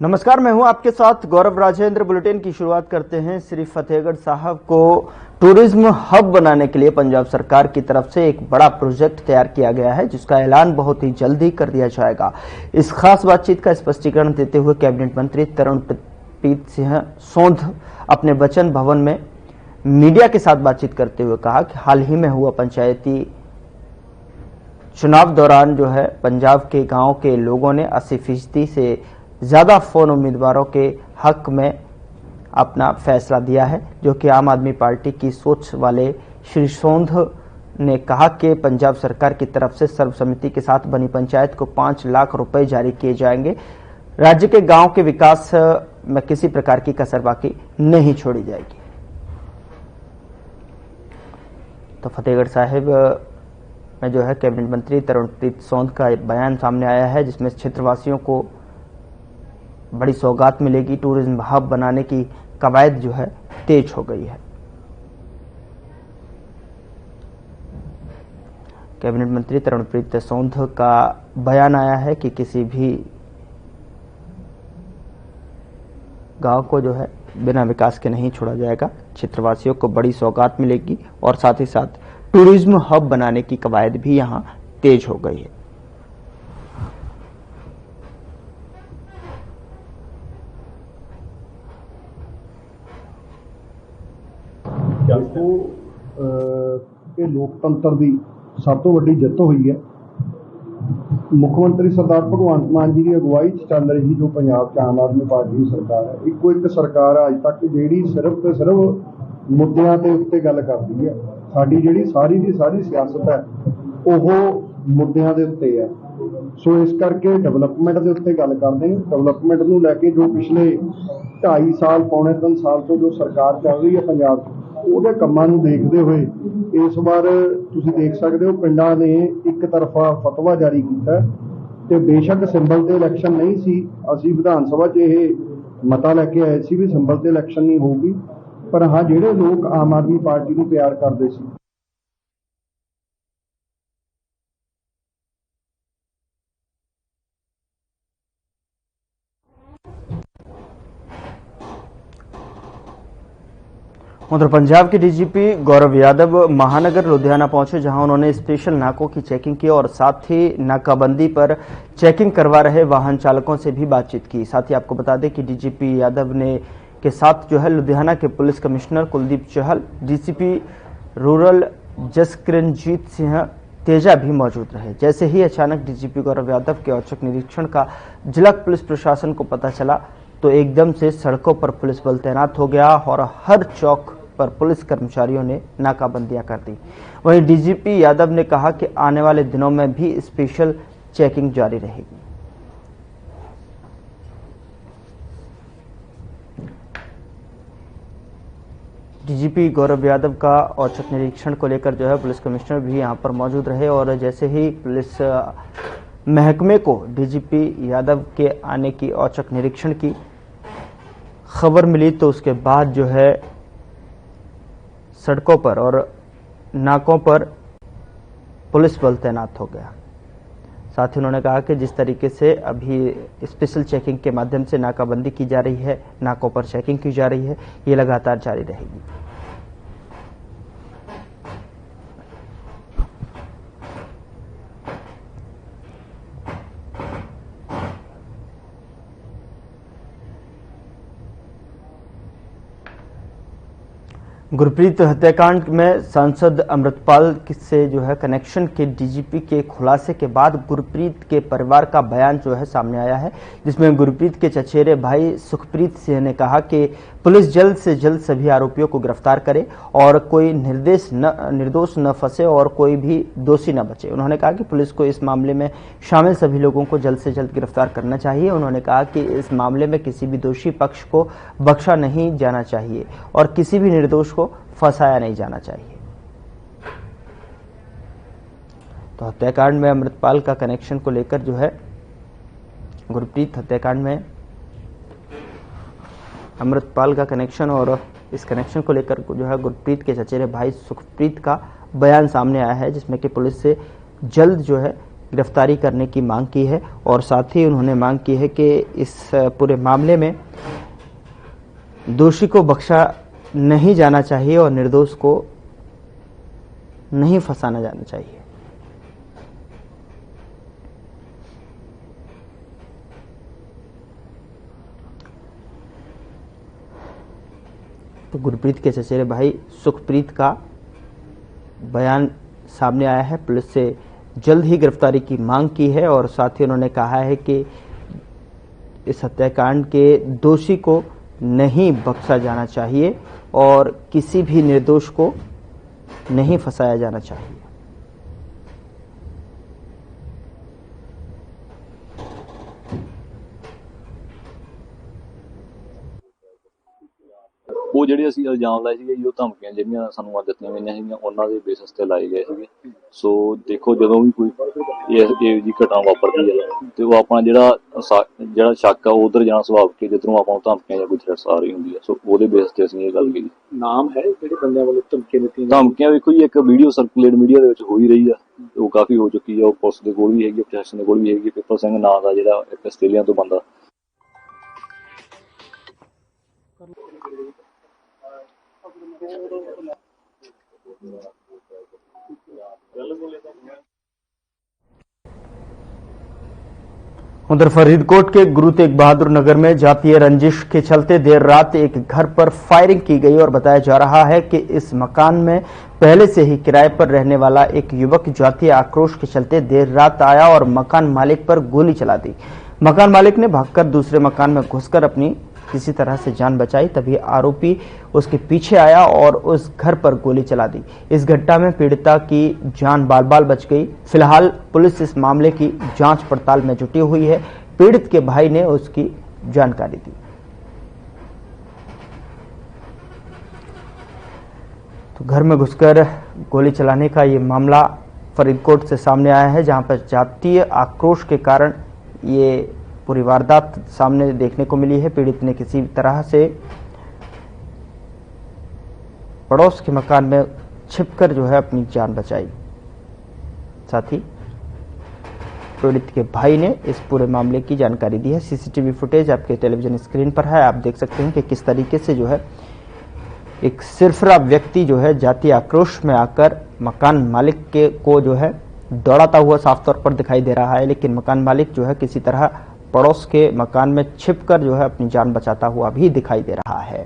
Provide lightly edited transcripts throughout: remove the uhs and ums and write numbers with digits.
नमस्कार, मैं हूं आपके साथ गौरव राजेंद्र। बुलेटिन की शुरुआत करते हैं। श्री फतेहगढ़ साहब को टूरिज्म हब बनाने के लिए पंजाब सरकार की तरफ से एक बड़ा प्रोजेक्ट तैयार किया गया है, जिसका ऐलान बहुत ही जल्दी कर दिया जाएगा। इस खास बातचीत का स्पष्टीकरण देते हुए कैबिनेट मंत्री तरुणप्रीत सिंह सोंध अपने वचन भवन में मीडिया के साथ बातचीत करते हुए कहा कि हाल ही में हुआ पंचायती चुनाव दौरान जो है पंजाब के गांव के लोगों ने 80% से ज्यादा फोन उम्मीदवारों के हक में अपना फैसला दिया है, जो कि आम आदमी पार्टी की सोच वाले श्री सोंध ने कहा कि पंजाब सरकार की तरफ से सर्वसम्मति के साथ बनी पंचायत को 5 लाख रुपए जारी किए जाएंगे। राज्य के गांव के विकास में किसी प्रकार की कसर बाकी नहीं छोड़ी जाएगी। तो फतेहगढ़ साहिब में जो है कैबिनेट मंत्री तरुणप्रीत सोंध का बयान सामने आया है, जिसमें क्षेत्रवासियों को बड़ी सौगात मिलेगी। टूरिज्म हब बनाने की कवायद जो है तेज हो गई है। कैबिनेट मंत्री तरुणप्रीत सोंध का बयान आया है कि किसी भी गांव को जो है बिना विकास के नहीं छोड़ा जाएगा। क्षेत्रवासियों को बड़ी सौगात मिलेगी और साथ ही साथ टूरिज्म हब बनाने की कवायद भी यहां तेज हो गई है। देखो, ये लोकतंत्र की सब तो वड्डी जित हुई है। मुख्यमंत्री सरदार भगवंत मान जी की अगुवाई चल रही जो पंजाब च आम आदमी पार्टी की सरकार है, इको एक सरकार अज तक जी सिर्फ तो सिर्फ मुद्दों के उत्ते गल करती है। साडी जी सारी की सारी सियासत है वह मुद्दों के उत्ते है। सो इस करके डेवलपमेंट के उत्ते गल करते हैं। डेवलपमेंट को लैके जो पिछले 2.5 साल पौने 3 साल तो जो सरकार चल रही है पंजाब ਉਹਦੇ ਕੰਮਾਂ ਨੂੰ ਦੇਖਦੇ ਹੋਏ ਇਸ ਵਾਰ ਤੁਸੀਂ ਦੇਖ ਸਕਦੇ ਹੋ ਪਿੰਡਾਂ ਨੇ ਇੱਕ ਤਰਫਾ ਫਤਵਾ ਜਾਰੀ ਕੀਤਾ ਤੇ ਬੇਸ਼ੱਕ ਸਿੰਬਲ ਤੇ ਇਲੈਕਸ਼ਨ ਨਹੀਂ ਸੀ। ਅਸੀਂ ਵਿਧਾਨ ਸਭਾ 'ਚ ਇਹ ਮਤਾ ਲੈ ਕੇ ਆਏ ਸੀ ਵੀ ਸਿੰਬਲ ਤੇ ਇਲੈਕਸ਼ਨ ਨਹੀਂ ਹੋਊਗੀ, ਪਰ ਹਾਂ ਜਿਹੜੇ ਲੋਕ ਆਮ ਆਦਮੀ ਪਾਰਟੀ ਨੂੰ ਪਿਆਰ ਕਰਦੇ ਸੀ उधर पंजाब के डीजीपी गौरव यादव महानगर लुधियाना पहुंचे, जहां उन्होंने स्पेशल नाकों की चेकिंग की और साथ ही नाकाबंदी पर चेकिंग करवा रहे वाहन चालकों से भी बातचीत की। साथ ही आपको बता दें कि डीजीपी यादव ने के साथ जो है लुधियाना के पुलिस कमिश्नर कुलदीप चहल, डीसीपी रूरल जसकिरणजीत सिंह तेजा भी मौजूद रहे। जैसे ही अचानक डीजीपी गौरव यादव के औचक निरीक्षण का जिला पुलिस प्रशासन को पता चला तो एकदम से सड़कों पर पुलिस बल तैनात हो गया और हर चौक पर पुलिस कर्मचारियों ने नाकाबंदियां कर दी। वहीं डीजीपी यादव ने कहा कि आने वाले दिनों में भी स्पेशल चेकिंग जारी रहेगी। डीजीपी गौरव यादव का औचक निरीक्षण को लेकर जो है पुलिस कमिश्नर भी यहां पर मौजूद रहे और जैसे ही पुलिस महकमे को डीजीपी यादव के आने की औचक निरीक्षण की खबर मिली तो उसके बाद जो है सड़कों पर और नाकों पर पुलिस बल तैनात हो गया। साथ ही उन्होंने कहा कि जिस तरीके से अभी स्पेशल चेकिंग के माध्यम से नाकाबंदी की जा रही है, नाकों पर चेकिंग की जा रही है, ये लगातार जारी रहेगी। गुरप्रीत हत्याकांड में सांसद अमृतपाल से जो है कनेक्शन के डीजीपी के खुलासे के बाद गुरप्रीत के परिवार का बयान जो है सामने आया है, जिसमें गुरप्रीत के चचेरे भाई सुखप्रीत सिंह ने कहा कि पुलिस जल्द से जल्द सभी आरोपियों को गिरफ्तार करे और कोई निर्दोष न फंसे और कोई भी दोषी न बचे। उन्होंने कहा कि पुलिस को इस मामले में शामिल सभी लोगों को जल्द से जल्द गिरफ्तार करना चाहिए। उन्होंने कहा कि इस मामले में किसी भी दोषी पक्ष को बख्शा नहीं जाना चाहिए और किसी भी निर्दोष को फंसाया नहीं जाना चाहिए। तो हत्याकांड में अमृतपाल का कनेक्शन को लेकर जो है गुरप्रीत हत्याकांड में अमृतपाल का कनेक्शन और इस कनेक्शन को लेकर जो है गुरप्रीत के चचेरे भाई सुखप्रीत का बयान सामने आया है, जिसमें कि पुलिस से जल्द जो है गिरफ्तारी करने की मांग की है और साथ ही उन्होंने मांग की है कि इस पूरे मामले में दोषी को बख्शा नहीं जाना चाहिए और निर्दोष को नहीं फंसाना जाना चाहिए। तो गुरप्रीत के चचेरे भाई सुखप्रीत का बयान सामने आया है। पुलिस से जल्द ही गिरफ्तारी की मांग की है और साथ ही उन्होंने कहा है कि इस हत्याकांड के दोषी को नहीं बख्शा जाना चाहिए और किसी भी निर्दोष को नहीं फंसाया जाना चाहिए। ਉਹ ਜਿਹੜੇ ਅਸੀਂ ਇਲਜ਼ਾਮ ਲਾਏ ਸੀਗੇ ਜੀ, ਉਹ ਧਮਕੀਆਂ ਜਿਹੜੀਆਂ ਸਾਨੂੰ ਦਿੱਤੀਆਂ ਗਈਆਂ ਸੀਗੀਆਂ ਉਹਨਾਂ ਦੇ ਬੇਸਿਸ ਤੇ ਲਾਏ ਗਏ ਸੀਗੇ। ਸੋ ਦੇਖੋ ਜਦੋਂ ਵੀ ਕੋਈ ਇਹ ਜੀ ਘਟਨਾ ਵਾਪਰਦੀ ਹੈ ਤੇ ਉਹ ਆਪਣਾ ਜਿਹੜਾ ਸ਼ੱਕ ਆ ਉਧਰ ਜਾਣਾ ਸੁਭਾਵਿਕ ਕਿ ਜਿੱਧਰੋਂ ਆਪਾਂ ਨੂੰ ਧਮਕੀਆਂ ਜਾਂ ਕੋਈ ਥ੍ਰੈਟਸ ਆ ਰਹੀ ਹੁੰਦੀ ਹੈ। ਸੋ ਉਹਦੇ ਬੇਸ ਤੇ ਅਸੀਂ ਇਹ ਗੱਲ ਕੀਤੀ। ਨਾਮ ਹੈ ਜਿਹੜੇ ਬੰਦਿਆਂ ਵੱਲੋਂ ਧਮਕੀਆਂ ਦਿੱਤੀਆਂ? ਧਮਕੀਆਂ ਵੇਖੋ ਜੀ, ਇੱਕ ਵੀਡੀਓ ਸਰਕੂਲੇਟ ਮੀਡੀਆ ਦੇ ਵਿੱਚ ਹੋ ਹੀ ਰਹੀ ਆ, ਉਹ ਕਾਫੀ ਹੋ ਚੁੱਕੀ ਆ। ਉਹ ਪੁਲਿਸ ਦੇ ਕੋਲ ਵੀ ਹੈਗੀ, ਪ੍ਰਸ਼ਾਸਨ ਦੇ ਕੋਲ ਵੀ ਹੈਗੀ। ਪਿੱਪਲ ਸਿੰਘ ਨਾਂ ਦਾ ਜਿਹੜਾ ਇੱਕ ਆਸਟ੍ਰੇਲੀਆ ਤੋਂ ਬੰਦਾ उधर फरीदकोट के गुरु तेग बहादुर नगर में जातीय रंजिश के चलते देर रात एक घर पर फायरिंग की गई और बताया जा रहा है कि इस मकान में पहले से ही किराए पर रहने वाला एक युवक जातीय आक्रोश के चलते देर रात आया और मकान मालिक पर गोली चला दी। मकान मालिक ने भागकर दूसरे मकान में घुसकर अपनी किसी तरह से जान बचाई, तभी आरोपी उसके पीछे आया और उस घर पर गोली चला दी। इस घटना में पीड़िता की जान बाल बाल बच गई। फिलहाल पुलिस इस मामले की जांच पड़ताल में जुटी हुई है। पीड़ित के भाई ने उसकी जानकारी दी। तो घर में घुसकर गोली चलाने का ये मामला फरीदकोट से सामने आया है, जहां पर जातीय आक्रोश के कारण ये पूरी वारदात सामने देखने को मिली है। पीड़ित ने किसी तरह से पड़ोस के मकान में छिपकर जो है अपनी जान बचाई। साथ ही पीड़ित के भाई ने इस पूरे मामले की जानकारी दी है। सीसीटीवी फुटेज आपके टेलीविजन स्क्रीन पर है। आप देख सकते हैं कि किस तरीके से जो है एक सिरफरा व्यक्ति जो है जातीय आक्रोश में आकर मकान मालिक के को जो है दौड़ाता हुआ साफ तौर पर दिखाई दे रहा है, लेकिन मकान मालिक जो है किसी तरह पड़ोस के मकान में छिपकर जो है अपनी जान बचाता हुआ भी दिखाई दे रहा है।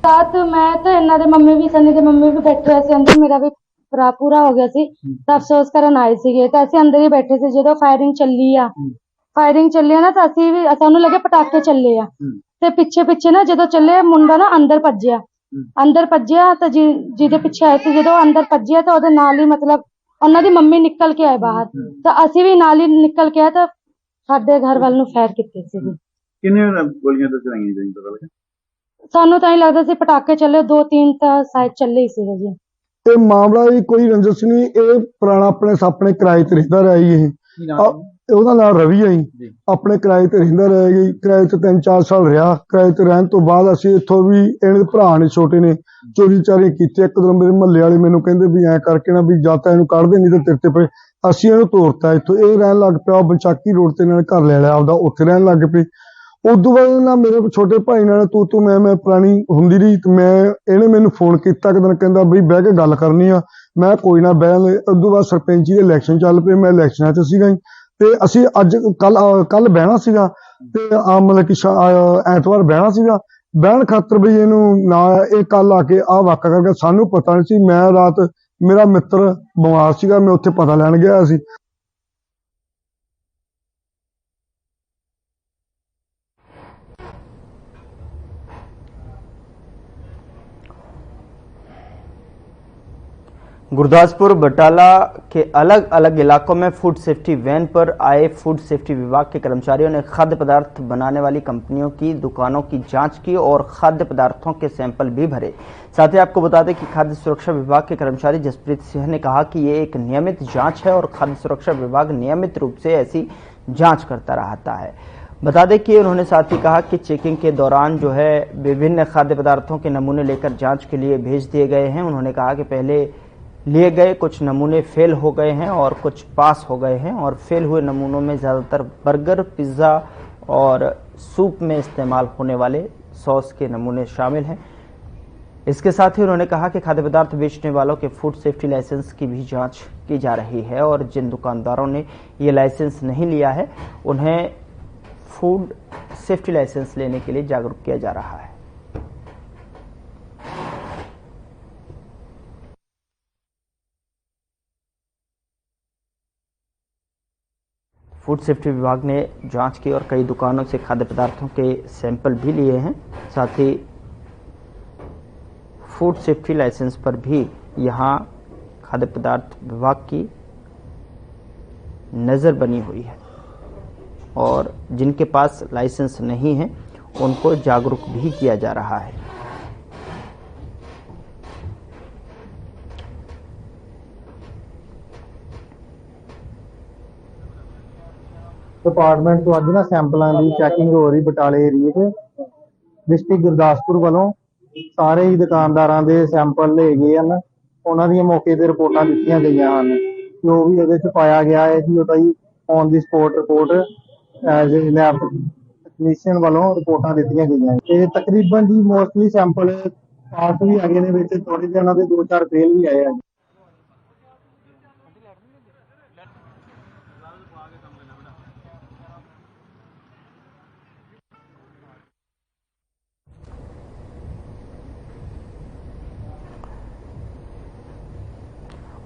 साथ मैं तो इन्हों के मम्मी भी सनी के मम्मी भी बैठे हुए अंदर, मेरा भी भरा पूरा हो गया सी तो अफसोस करन आए थे तो असं अंदर ही बैठे थे। जो फायरिंग चली आ ना तो असं भी सानू लगे पटाके चले आ ते पिछे पिछे ना जो चले मुंडा ना अंदर भज्जिया तो जिदे पिछे आए थे, जो अंदर भज्जिया तो ओदे नाल ही मतलब उन्होंने मम्मी निकल के आए बाहर तो असी भी नाल ही निकल के आए तो साडे घर वाल फायर किए। सानू तो लगता सी पटाके चले, 2-3 तो शायद चले ही सी जी। ਇਹ ਮਾਮਲਾ ਹੀ ਕੋਈ ਰੰਜਿਸ਼ ਨਹੀਂ, ਇਹ ਪੁਰਾਣਾ ਆਪਣੇ ਕਿਰਾਏ ਤੇ ਰਹਿੰਦਾ ਰਿਹਾ ਜੀ। ਉਹਦਾ ਨਾਮ ਰਵੀ ਹੈ ਜੀ। ਆਪਣੇ ਕਿਰਾਏ ਤੇ ਰਹਿੰਦਾ ਰਿਹਾ ਜੀ, ਕਿਰਾਏ ਤੇ 3-4 ਸਾਲ ਰਿਹਾ। ਕਿਰਾਏ ਤੇ ਰਹਿਣ ਤੋਂ ਬਾਅਦ ਅਸੀਂ ਇੱਥੋਂ ਵੀ ਇਹਦੇ ਭਰਾ ਨੇ ਛੋਟੇ ਨੇ ਚੋਰੀ ਚਾਰੀ ਕੀਤੀ। ਇੱਕ ਦਿਨ ਮੇਰੇ ਮਹੱਲੇ ਵਾਲੇ ਮੈਨੂੰ ਕਹਿੰਦੇ ਵੀ ਐਂ ਕਰਕੇ ਨਾ ਵੀ ਜਾਂ ਤਾਂ ਇਹਨੂੰ ਕੱਢਦੇ ਨਹੀਂ ਤਾਂ ਤੇਰੇ ਤੇ ਪਏ। ਅਸੀਂ ਇਹਨੂੰ ਤੋਰਤਾ ਇੱਥੋਂ, ਇਹ ਰਹਿਣ ਲੱਗ ਪਿਆ ਬੰਚਾਕੀ ਰੋਡ ਤੇ ਇਹਨਾਂ ਨੇ ਘਰ ਲੈ ਲਿਆ ਆਪਦਾ, ਉੱਥੇ ਰਹਿਣ ਲੱਗ ਪਏ। ਉਦੋਂ ਬਾਅਦ ਨਾ ਮੇਰੇ ਛੋਟੇ ਭਾਈ ਨਾਲ ਤੂੰ ਮੈਂ ਪੁਰਾਣੀ ਹੁੰਦੀ ਰਹੀ ਤੇ ਇਹਨੇ ਮੈਨੂੰ ਫੋਨ ਕੀਤਾ ਇੱਕ ਦਿਨ, ਕਹਿੰਦਾ ਬਈ ਬਹਿ ਕੇ ਗੱਲ ਕਰਨੀ ਆ। ਮੈਂ ਕੋਈ ਨਾ ਬਹਿ। ਉਦੋਂ ਬਾਅਦ ਸਰਪੰਚੀ ਦੇ ਇਲੈਕਸ਼ਨ ਚੱਲ ਪਏ, ਮੈਂ ਇਲੈਕਸ਼ਨਾਂ 'ਚ ਸੀਗਾ ਜੀ ਤੇ ਅਸੀਂ ਅੱਜ ਕੱਲ ਬਹਿਣਾ ਸੀਗਾ ਤੇ ਮਤਲਬ ਕਿ ਐਤਵਾਰ ਬਹਿਣਾ ਸੀਗਾ। ਬਹਿਣ ਖਾਤਰ ਬਈ ਇਹਨੂੰ ਨਾ ਇਹ ਕੱਲ ਆ ਕੇ ਆਹ ਵਾਕਾ ਕਰਕੇ ਸਾਨੂੰ ਪਤਾ ਨਹੀਂ ਸੀ। ਮੈਂ ਰਾਤ ਮੇਰਾ ਮਿੱਤਰ ਬਿਮਾਰ ਸੀਗਾ, ਮੈਂ ਉੱਥੇ ਪਤਾ ਲੈਣ ਗਿਆ ਸੀ। गुरदासपुर बटाला के अलग अलग इलाकों में फूड सेफ्टी वैन पर आए फूड सेफ्टी विभाग के कर्मचारियों ने खाद्य पदार्थ बनाने वाली कंपनियों की दुकानों की जांच की और खाद्य पदार्थों के सैंपल भी भरे। साथ ही आपको बता दें कि खाद्य सुरक्षा विभाग के कर्मचारी जसप्रीत सिंह ने कहा कि ये एक नियमित जांच है और खाद्य सुरक्षा विभाग नियमित रूप से ऐसी जांच करता रहता है। बता दें कि उन्होंने साथ ही कहा कि चेकिंग के दौरान जो है विभिन्न खाद्य पदार्थों के नमूने लेकर जांच के लिए भेज दिए गए हैं। उन्होंने कहा कि पहले लिए गए कुछ नमूने फेल हो गए हैं और कुछ पास हो गए हैं और फेल हुए नमूनों में ज़्यादातर बर्गर, पिज़्ज़ा और सूप में इस्तेमाल होने वाले सॉस के नमूने शामिल हैं। इसके साथ ही उन्होंने कहा कि खाद्य पदार्थ बेचने वालों के फूड सेफ्टी लाइसेंस की भी जांच की जा रही है और जिन दुकानदारों ने ये लाइसेंस नहीं लिया है उन्हें फूड सेफ्टी लाइसेंस लेने के लिए जागरूक किया जा रहा है। फूड सेफ्टी विभाग ने जांच की और कई दुकानों से खाद्य पदार्थों के सैंपल भी लिए हैं। साथ ही फूड सेफ्टी लाइसेंस पर भी यहां खाद्य पदार्थ विभाग की नज़र बनी हुई है और जिनके पास लाइसेंस नहीं है उनको जागरूक भी किया जा रहा है। डिपार्टमेंट ਤੋਂ ਅੱਜ ਨਾ ਸੈਂਪਲਾਂ ਦੀ ਚੈਕਿੰਗ ਹੋ ਰਹੀ ਬਟਾਲੇ ਏਰੀਏ 'ਚ। ਡਿਸਟ੍ਰਿਕਟ ਗੁਰਦਾਸਪੁਰ ਵੱਲੋਂ ਸਾਰੇ ਹੀ ਦੁਕਾਨਦਾਰਾਂ ਦੇ ਸੈਂਪਲ ਲਏ ਗਏ ਹਨ। ਉਹਨਾਂ ਦੀਆਂ ਮੌਕੇ ਤੇ ਰਿਪੋਰਟਾਂ ਦਿੱਤੀਆਂ ਗਈਆਂ ਹਨ। ਜੋ ਵੀ ਇਹਦੇ 'ਚ ਪਾਇਆ ਗਿਆ ਹੈ ਜੀ ਉਹਦਾ ਹੀ on the spot report as a lab technician ਵੱਲੋਂ ਰਿਪੋਰਟਾਂ ਦਿੱਤੀਆਂ ਗਈਆਂ ਤੇ ਤਕਰੀਬਨ ਜੀ ਮੋਸਟਲੀ ਸੈਂਪਲ ਪਾਸ ਵੀ ਹੈਗੇ ਨੇ, ਵਿੱਚ ਥੋੜੇ ਜਿਹੇ ਉਹਨਾਂ ਦੇ 2-4 ਫੇਲ ਵੀ ਆਏ ਆ।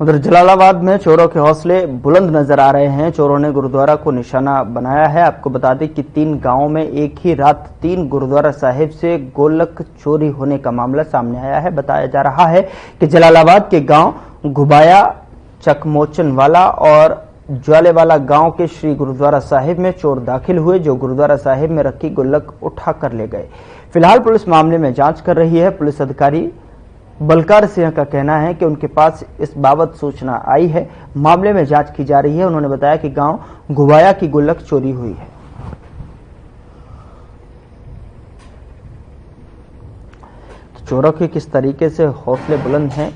उधर जलालाबाद में चोरों के हौसले बुलंद नजर आ रहे हैं। चोरों ने गुरुद्वारा को निशाना बनाया है। आपको बता दें कि 3 गांवों में एक ही रात 3 गुरुद्वारा साहिब से गोलक चोरी होने का मामला सामने आया है। बताया जा रहा है कि जलालाबाद के गांव घुबाया, चकमोचनवाला और ज्वालेवाला गांव के श्री गुरुद्वारा साहिब में चोर दाखिल हुए, जो गुरुद्वारा साहिब में रखी गुल्लक उठा कर ले गए। फिलहाल पुलिस मामले में जांच कर रही है। पुलिस अधिकारी बलकार सिंह का कहना है कि उनके पास इस बाबत सूचना आई है, मामले में जांच की जा रही है। उन्होंने बताया कि गांव घुबाया की गुल्लक चोरी हुई है। तो चोरों के किस तरीके से हौसले बुलंद हैं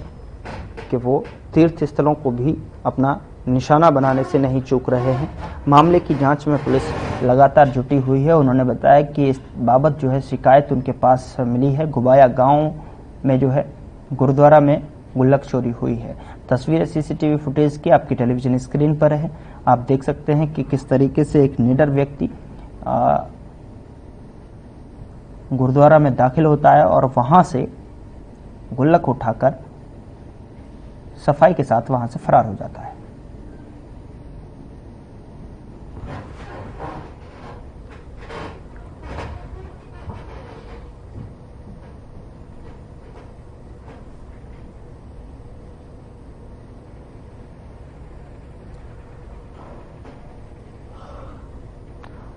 कि वो तीर्थ स्थलों को भी अपना निशाना बनाने से नहीं चूक रहे हैं। मामले की जांच में पुलिस लगातार जुटी हुई है। उन्होंने बताया कि इस बाबत जो है शिकायत उनके पास मिली है। घुबाया गांव में जो है गुरुद्वारा में गुल्लक चोरी हुई है। तस्वीरें सीसीटीवी फुटेज की आपकी टेलीविजन स्क्रीन पर है। आप देख सकते हैं कि किस तरीके से एक निडर व्यक्ति गुरुद्वारा में दाखिल होता है और वहां से गुल्लक उठाकर सफाई के साथ वहां से फरार हो जाता है।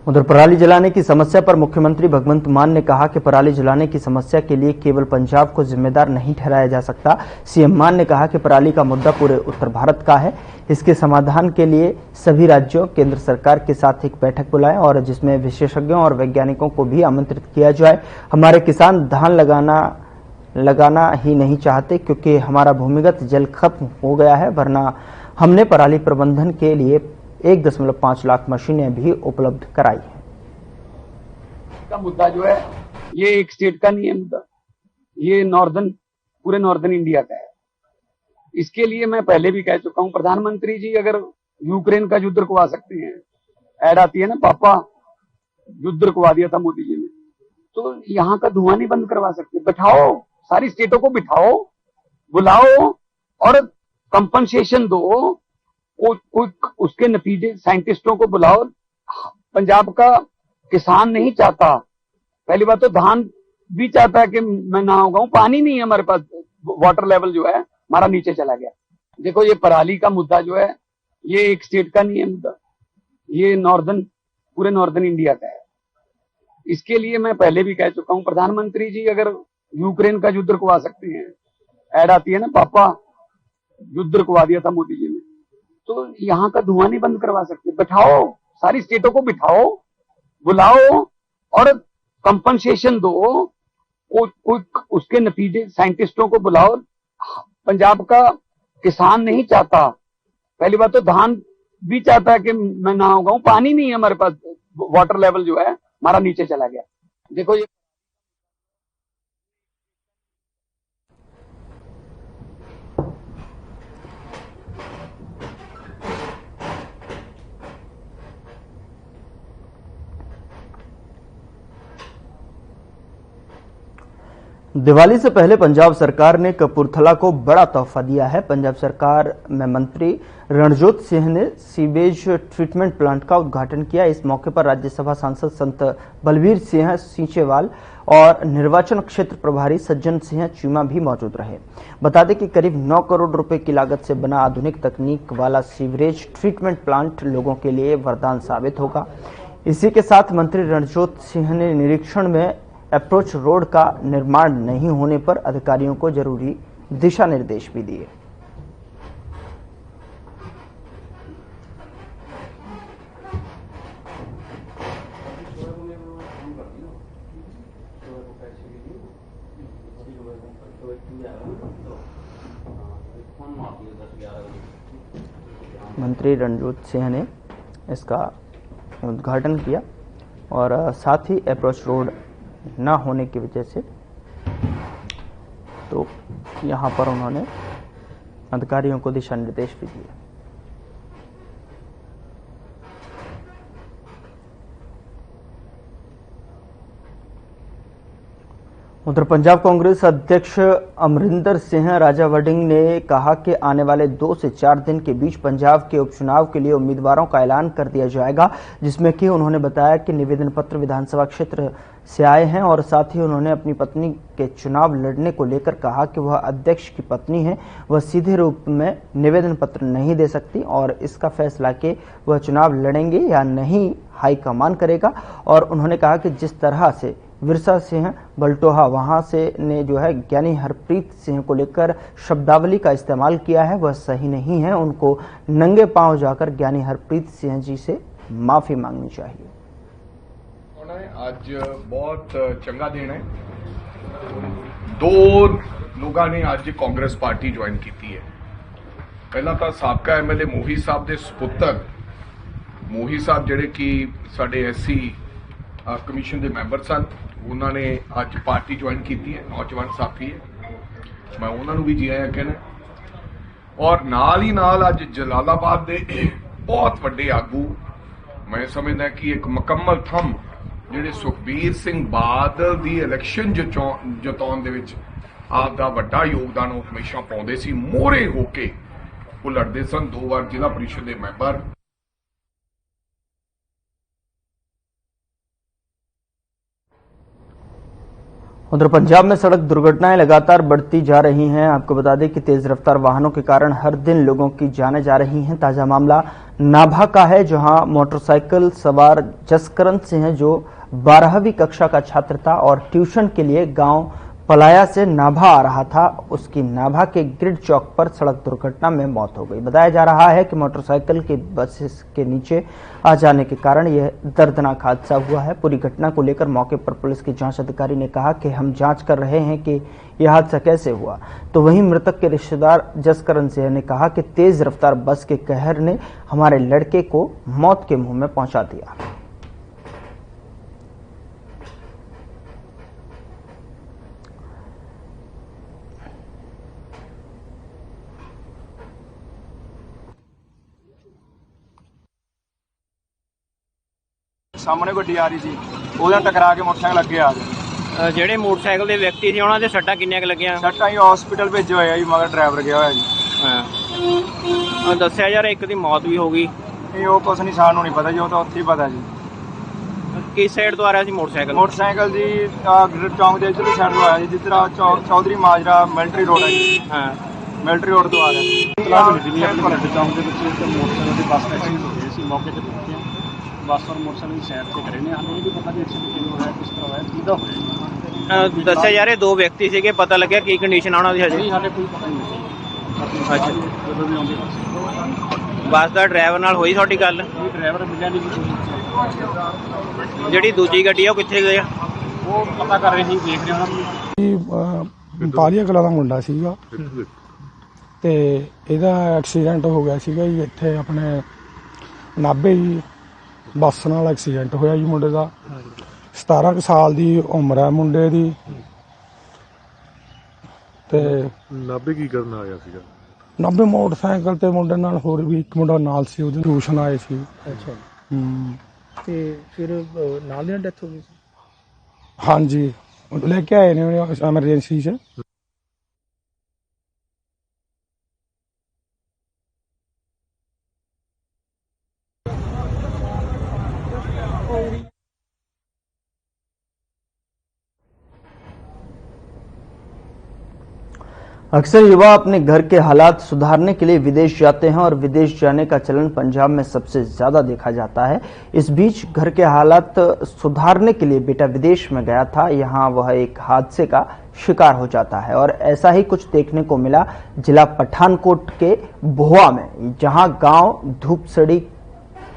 उधर पराली जलाने की समस्या पर मुख्यमंत्री भगवंत मान ने कहा कि पराली जलाने की समस्या के लिए केवल पंजाब को जिम्मेदार नहीं ठहराया जा सकता। सीएम मान ने कहा कि पराली का मुद्दा पूरे उत्तर भारत का है। इसके समाधान के लिए सभी राज्यों, केंद्र सरकार के साथ एक बैठक बुलाएं और जिसमें विशेषज्ञों और वैज्ञानिकों को भी आमंत्रित किया जाए। हमारे किसान धान लगाना ही नहीं चाहते क्योंकि हमारा भूमिगत जल खत्म हो गया है, वरना हमने पराली प्रबंधन के लिए 1.5 लाख मशीनें भी उपलब्ध कराई है। का मुद्दा जो है ये एक स्टेट का नहीं है मुद्दा, ये पूरे नॉर्दर्न इंडिया का है। इसके लिए मैं पहले भी कह चुका हूं, प्रधानमंत्री जी अगर यूक्रेन का युद्ध रुकवा सकते हैं, ऐड आती है ना, पापा युद्ध रुकवा दिया था मोदी जी ने, तो यहाँ का धुआं नहीं बंद करवा सकते। बैठाओ, सारी स्टेटों को बिठाओ, बुलाओ और कंपनसेशन दो। कोई उसके नतीजे साइंटिस्टों को बुलाओ। पंजाब का किसान नहीं चाहता, पहली बात तो धान भी चाहता है कि मैं ना उगाऊं, पानी नहीं है हमारे पास, वाटर लेवल जो है हमारा नीचे चला गया। देखो ये पराली का मुद्दा जो है ये एक स्टेट का नहीं है मुद्दा, ये पूरे नॉर्दर्न इंडिया का है। इसके लिए मैं पहले भी कह चुका हूं, प्रधानमंत्री जी अगर यूक्रेन का युद्ध रुकवा सकते हैं, ऐड आती है ना, पापा युद्ध रुकवा दिया था मोदी जी ने, तो यहाँ का धुआं नहीं बंद करवा सकते। बैठाओ, सारी स्टेटों को बिठाओ, बुलाओ और कंपनसेशन दो। कोई उसके नतीजे साइंटिस्टों को बुलाओ। पंजाब का किसान नहीं चाहता, पहली बात तो धान भी चाहता है कि मैं ना उगाऊं, पानी नहीं है हमारे पास, वाटर लेवल जो है हमारा नीचे चला गया। देखो ये दिवाली से पहले पंजाब सरकार ने कपूरथला को बड़ा तोहफा दिया है। पंजाब सरकार में मंत्री रणजोत सिंह ने सीवेज ट्रीटमेंट प्लांट का उद्घाटन किया। इस मौके पर राज्यसभा सांसद संत बलबीर सिंह सींचेवाल और निर्वाचन क्षेत्र प्रभारी सज्जन सिंह चीमा भी मौजूद रहे। बता दें कि करीब 9 करोड़ रुपए की लागत से बना आधुनिक तकनीक वाला सीवरेज ट्रीटमेंट प्लांट लोगों के लिए वरदान साबित होगा। इसी के साथ मंत्री रणजोत सिंह ने निरीक्षण में अप्रोच रोड का निर्माण नहीं होने पर अधिकारियों को जरूरी दिशा निर्देश भी दिए। मंत्री रणजोत सिंह ने इसका उद्घाटन किया और साथ ही अप्रोच रोड ना होने की वजह से तो यहां पर उन्होंने अधिकारियों को दिशा निर्देश भी दिए। उधर पंजाब कांग्रेस अध्यक्ष अमरिंदर सिंह राजावड़िंग ने कहा कि आने वाले 2 से 4 दिन के बीच पंजाब के उपचुनाव के लिए उम्मीदवारों का ऐलान कर दिया जाएगा, जिसमें कि उन्होंने बताया कि निवेदन पत्र विधानसभा क्षेत्र से आए हैं और साथ ही उन्होंने अपनी पत्नी के चुनाव लड़ने को लेकर कहा कि वह अध्यक्ष की पत्नी है, वह सीधे रूप में निवेदन पत्र नहीं दे सकती और इसका फैसला कि वह चुनाव लड़ेंगे या नहीं हाईकमान करेगा। और उन्होंने कहा कि जिस तरह से विरसा सिंह बल्टोहा वहां से ने जो है ज्ञानी हरप्रीत सिंह को लेकर शब्दावली का इस्तेमाल किया है वह सही नहीं है। उनको नंगे पांव जाकर ज्ञानी हरप्रीत सिंह जी से माफी मांगनी चाहिए। आज बहुत चंगा दिन है। 2 लोगों ने आज कांग्रेस पार्टी ज्वाइन की है। पहला तो साबका एमएलए मोही साहब के सुपुत्र मोही साहब जिहड़े कि साडे एससी कमीशन के मैंबर सन, उन्होंने आज पार्टी ज्वाइन की है, नौजवान साथी है, मैं उन्होंने भी जी आया कहना। और नाल ही नाल आज जलालाबाद के बहुत वड्डे आगू मैं समझदा कि एक मुकम्मल थम जिहड़े सुखबीर सिंह बादल की इलैक्शन जिताउण दे विच आपदा वड्डा योगदान वो हमेशा पाउंदे सी, मोहरे होके वो लड़ते सन। 2 बार जिला परिषद के मैंबर। उधर पंजाब में सड़क दुर्घटनाएं लगातार बढ़ती जा रही हैं। आपको बता दें कि तेज रफ्तार वाहनों के कारण हर दिन लोगों की जानें जा रही हैं। ताजा मामला नाभा का है, जहां मोटरसाइकिल सवार जसकरण सिंह जो 12वीं कक्षा का छात्र था और ट्यूशन के लिए गांव पलाया से नाभा आ रहा था, उसकी नाभा के ग्रिड चौक पर सड़क दुर्घटना में मौत हो गई। बताया जा रहा है कि मोटरसाइकिल के बस के नीचे आ जाने के कारण यह दर्दनाक हादसा हुआ है। पूरी घटना को लेकर मौके पर पुलिस के जांच अधिकारी ने कहा कि हम जांच कर रहे हैं कि यह हादसा कैसे हुआ। तो वहीं मृतक के रिश्तेदार जसकरण सिंह ने कहा कि तेज रफ्तार बस के कहर ने हमारे लड़के को मौत के मुंह में पहुंचा दिया। ਸਾਹਮਣੇ ਗੱਡੀ ਆ ਰਹੀ ਸੀ, ਉਹਦੇ ਟਕਰਾ ਕੇ ਮੋਟਰਸਾਈਕਲ ਅੱਗੇ ਆ ਗਿਆ। ਜਿਹੜੇ ਮੋਟਰਸਾਈਕਲ ਦੇ ਵਿਅਕਤੀ ਸੀ ਉਹਨਾਂ ਦੇ ਸੱਟਾਂ ਕਿੰਨੀਆਂ ਕੁ ਲੱਗੀਆਂ? ਸੱਟਾਂ ਹੀ ਹਸਪੀਟਲ ਭੇਜੇ ਹੋਏ ਆ ਜੀ, ਮਗਰ ਡਰਾਈਵਰ ਗਿਆ ਹੋਇਆ ਜੀ। ਹਾਂ ਦੱਸਿਆ ਯਾਰ ਇੱਕ ਦੀ ਮੌਤ ਵੀ ਹੋ ਗਈ। ਇਹ ਉਹ ਕੁਛ ਨਹੀਂ, ਸਾਨੂੰ ਨਹੀਂ ਪਤਾ ਜੀ, ਉਹ ਤਾਂ ਉੱਥੇ ਹੀ ਪਤਾ ਜੀ। ਕਿਸ ਸਾਈਡ ਤੋਂ ਆ ਰਿਹਾ ਸੀ ਮੋਟਰਸਾਈਕਲ? ਮੋਟਰਸਾਈਕਲ ਜੀ ਗ੍ਰਿਡ ਚੌਂਕ ਦੇ ਇੱਧਰਲੀ ਸਾਈਡ ਤੋਂ ਆਇਆ ਜੀ, ਜਿਸ ਤਰ੍ਹਾਂ ਚੌਧਰੀ ਮਾਜਰਾ ਮਿਲਟਰੀ ਰੋਡ ਹੈ ਜੀ। ਹਾਂ ਮਿਲਟਰੀ ਰੋਡ ਤੋਂ ਆ ਰਿਹਾ ਸੀ। ਗ੍ਰਿਡ ਚੌਂਕ ਦੇ ਵਿੱਚ ਇੱਕ ਮੋਟਰਸਾਈਕਲ ਦੀ ਬੱਸ ਐਕਸੀਡੈਂਟ ਹੋ ਗਿਆ ਸੀ, ਮੌਕੇ ਤੇ ਪਹੁੰਚੇ ਹਾਂ। ਬੱਸ ਔਰ ਮੋਟਰਸਾਈਕਲ ਦੀ ਸਾਈਡ ਤੇ ਖੜੇ ਨੇ, ਸਾਨੂੰ ਇਹ ਵੀ ਪਤਾ ਨਹੀਂ ਐਕਸੀਡੈਂਟ ਕਿਵੇਂ ਹੋਇਆ, ਕਿਸ ਤਰ੍ਹਾਂ ਹੋਇਆ, ਕਿਹਦਾ ਹੋਇਆ। ਦੱਸਿਆ ਯਾਰ ਇਹ 2 ਵਿਅਕਤੀ ਸੀਗੇ, ਪਤਾ ਲੱਗਿਆ ਕੀ ਕੰਡੀਸ਼ਨ ਆ ਉਹਨਾਂ ਦੀ ਹਜੇ? ਨਹੀਂ ਸਾਡੇ ਕੋਈ ਪਤਾ ਨਹੀਂ। ਅੱਛਾ, ਜਦੋਂ ਵੀ ਆਉਂਦੇ ਬੱਸ ਦਾ ਡਰਾਈਵਰ ਨਾਲ ਹੋਈ ਤੁਹਾਡੀ ਗੱਲ? ਇਹ ਡਰਾਈਵਰ ਮਿਲਿਆ ਨਹੀਂ ਜੀ। ਜਿਹੜੀ ਦੂਜੀ ਗੱਡੀ ਆ ਉਹ ਕਿੱਥੇ ਗਈ ਆ? ਉਹ ਪਤਾ ਕਰ ਰਹੇ ਸੀ, ਦੇਖ ਰਹੇ ਉਹਨਾਂ ਨੂੰ। ਪਾਲੀਆ ਕਲਾ ਦਾ ਮੁੰਡਾ ਸੀਗਾ ਤੇ ਇਹਦਾ ਐਕਸੀਡੈਂਟ ਹੋ ਗਿਆ ਸੀਗਾ ਜੀ ਇੱਥੇ ਆਪਣੇ ਨਾਭੇ ਜੀ। ਬੱਸ ਨਾਲ ਐਕਸੀਡੈਂਟ ਹੋਇਆ ਜੀ ਮੁੰਡੇ ਦਾ। 17 ਕੁ ਸਾਲ ਦੀ ਉਮਰ ਹੈ ਮੁੰਡੇ ਦੀ। ਤੇ ਨਾਭੇ ਕੀ ਕਰਨ ਆਇਆ ਸੀਗਾ? ਨਾਭੇ ਮੋਟਰਸਾਈਕਲ ਤੇ ਮੁੰਡੇ ਨਾਲ ਹੋਰ ਵੀ ਇੱਕ ਮੁੰਡਾ ਨਾਲ ਸੀ, ਉਹਦੇ ਟਿਊਸ਼ਨ ਆਏ ਸੀ। ਅੱਛਾ, ਤੇ ਫਿਰ ਨਾਲ ਦੀ ਡੈਥ ਹੋ ਗਈ ਸੀ? ਹਾਂਜੀ, ਲੈ ਕੇ ਆਏ ਨੇ ਐਮਰਜੈਂਸੀ 'ਚ। अक्सर युवा अपने घर के हालात सुधारने के लिए विदेश जाते हैं और विदेश जाने का चलन पंजाब में सबसे ज्यादा देखा जाता है। इस बीच घर के हालात सुधारने के लिए बेटा विदेश में गया था। यहां वह एक हादसे का शिकार हो जाता है और ऐसा ही कुछ देखने को मिला जिला पठानकोट के भोआ में, जहां गांव धूपसड़ी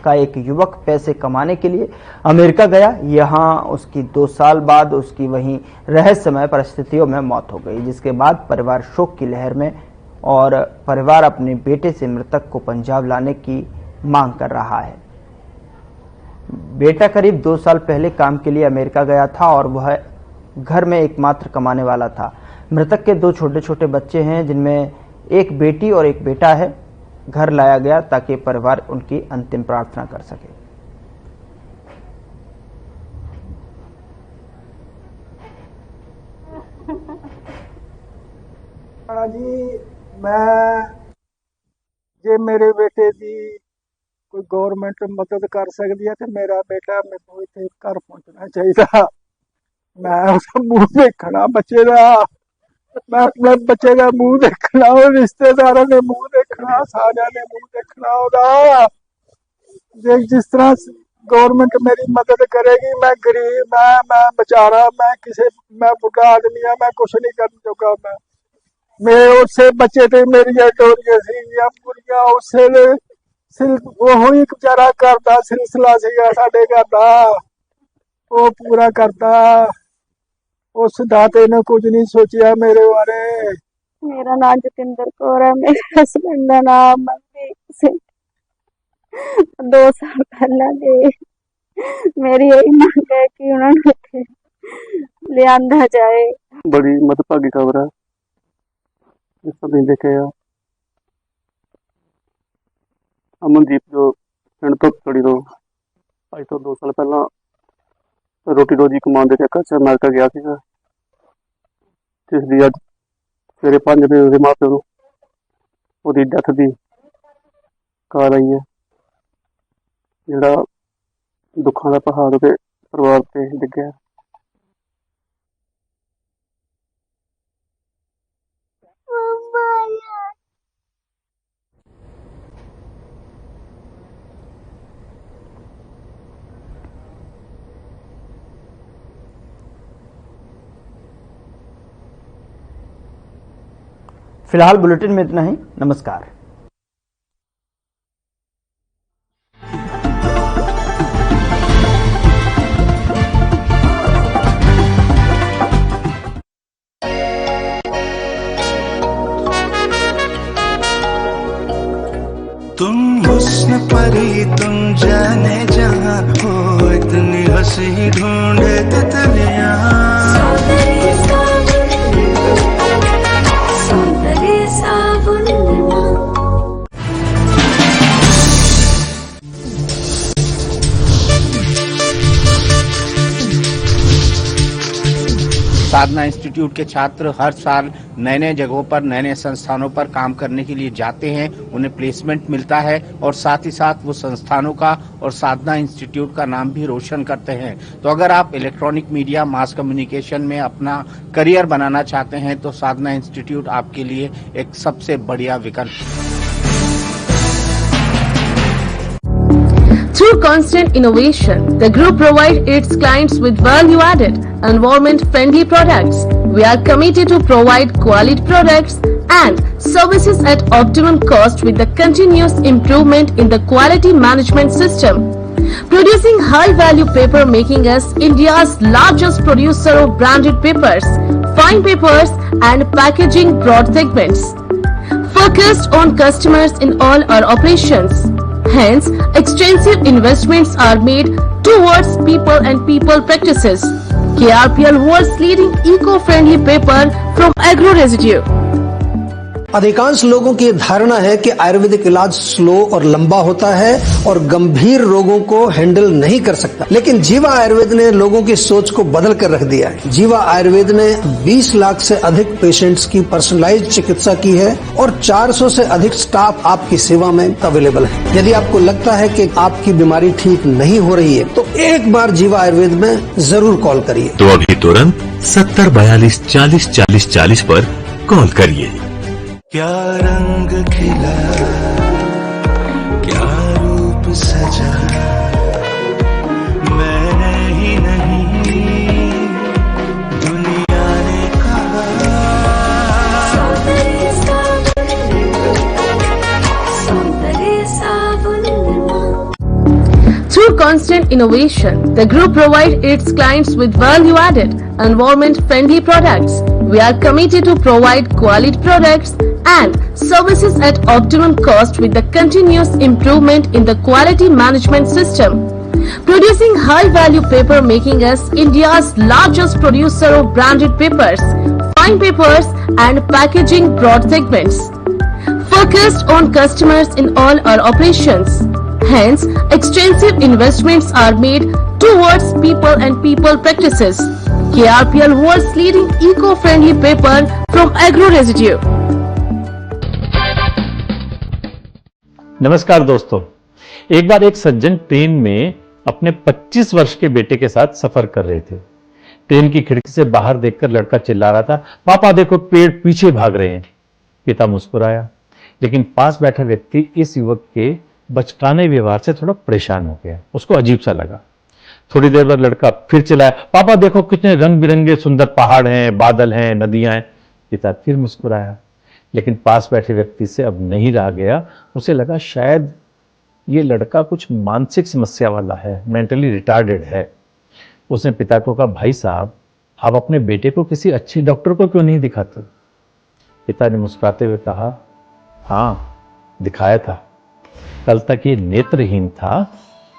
का एक युवक पैसे कमाने के लिए अमेरिका गया। यहां उसकी 2 साल बाद उसकी वहीं रहस्यमय परिस्थितियों में मौत हो गई, जिसके बाद परिवार शोक की लहर में और परिवार अपने बेटे से मृतक को पंजाब लाने की मांग कर रहा है। बेटा करीब 2 साल पहले काम के लिए अमेरिका गया था और वह घर में एकमात्र कमाने वाला था। मृतक के 2 छोटे छोटे बच्चे हैं, जिनमें एक बेटी और एक बेटा है। घर लाया गया ताकि परिवार उनकी अंतिम प्रार्थना कर सके। जी, मैं जे मेरे बेटे की कोई गवर्नमेंट मदद कर सकती है तो मेरा बेटा मेरे इत्थे घर पहुंचना चाहिए। मैं उसका मुंह देखना बच्चे का, मैं अपने बच्चे का मुंह देखना, और रिश्तेदारों ने मुंह देखना, सारे ने मुंह देखना होगा। जिस तरह गवर्नमेंट मेरी मदद करेगी, मैं गरीब, मैं बेचारा, मैं बुढ़ा आदमी है, मैं कुछ नहीं कर चुका। मैं मेरे उससे बच्चे थे, मेरी डोरियां सी पूरियां, उससे वो ही बेचारा करता सिलसिला सीगा साडे घर दा, वो पूरा करता। उस दाते ने कुछ नहीं सोचा मेरे बारे। मेरा नाम जतिंदर कौर है, मेरे हस्बैंड का नाम मनदीप सिंह। 2 साल पहले गए। मेरी यही मांग है कि उन्होंने लिया जाए। बड़ी मतभागी खबर है, इस नहीं देखे। अमनदीप जो पिंड धुपसड़ी तो अज तो 2 साल पहला रोटी रोजी कमान के चक्कर च अमेरिका गया सीगा, जिसकी अज सवेरे 5 बजे उसके माँ प्यो को डेथ की कार आई है, जिहड़ा दुखों का पहाड़ के परिवार से डिग्या। फिलहाल बुलेटिन में इतना ही। नमस्कार। तुम हुस्न परी, तुम जाने जहां हो, इतनी हंसी ढूंढे तितलियां। साधना इंस्टीट्यूट के छात्र हर साल नए नए जगहों पर, नए नए संस्थानों पर काम करने के लिए जाते हैं, उन्हें प्लेसमेंट मिलता है और साथ ही साथ वो संस्थानों का और साधना इंस्टीट्यूट का नाम भी रोशन करते हैं। तो अगर आप इलेक्ट्रॉनिक मीडिया, मास कम्युनिकेशन में अपना करियर बनाना चाहते हैं तो साधना इंस्टीट्यूट आपके लिए एक सबसे बढ़िया विकल्प है। Through constant innovation, the group provides its clients with value-added, environment-friendly products. We are committed to provide quality products and services at optimum cost with the continuous improvement in the quality management system. Producing high-value paper, making us India's largest producer of branded papers, fine papers and packaging broad segments. For focused on customers in all our operations. Hence, extensive investments are made towards people and people practices. KRPL world's leading eco-friendly paper from agro residue. अधिकांश लोगों की धारणा है कि आयुर्वेदिक इलाज slow और लंबा होता है और गंभीर रोगों को हैंडल नहीं कर सकता, लेकिन जीवा आयुर्वेद ने लोगों की सोच को बदल कर रख दिया है। जीवा आयुर्वेद ने 20 लाख से अधिक पेशेंट्स की पर्सनलाइज्ड चिकित्सा की है और 400 से अधिक स्टाफ आपकी सेवा में अवेलेबल है। यदि आपको लगता है कि आपकी बीमारी ठीक नहीं हो रही है तो एक बार जीवा आयुर्वेद में जरूर कॉल करिए। तो अभी तुरंत 70 42 40 40 40 पर कॉल करिए। क्या रंग खिला, क्या रूप सजा, मैंने ही नहीं दुनिया ने कहा। Through constant innovation, the group provides its clients with value-added, environment-friendly products. We are committed to provide quality products and services at optimum cost with the continuous improvement in the quality management system. Producing high-value paper, making us India's largest producer of branded papers, fine papers and packaging broad segments. Focused on customers in all our operations. Hence, extensive investments are made towards people and people practices. KRPL world's leading eco-friendly paper from agro residue. नमस्कार दोस्तों, एक बार एक सज्जन train में अपने 25 वर्ष के बेटे के साथ सफर कर रहे थे। ट्रेन की खिड़की से बाहर देखकर लड़का चिल्ला रहा था, पापा देखो पेड़ पीछे भाग रहे हैं। पिता मुस्कुराया, लेकिन पास बैठा व्यक्ति इस युवक के बचकाने व्यवहार से थोड़ा परेशान हो गया। उसको अजीब सा लगा। थोड़ी देर बाद लड़का फिर चिल्लाया, पापा देखो कितने रंग बिरंगे सुंदर पहाड़ हैं, बादल हैं, नदियां हैं। पिता फिर मुस्कुराया, लेकिन पास बैठे व्यक्ति से अब नहीं रहा गया। उसे लगा शायद ये लड़का कुछ मानसिक समस्या वाला है, मेंटली रिटार्डेड है। उसने पिता को कहा, भाई साहब आप अपने बेटे को किसी अच्छे डॉक्टर को क्यों नहीं दिखाते? पिता ने मुस्कुराते हुए कहा, हाँ दिखाया था, कल तक ये नेत्रहीन था,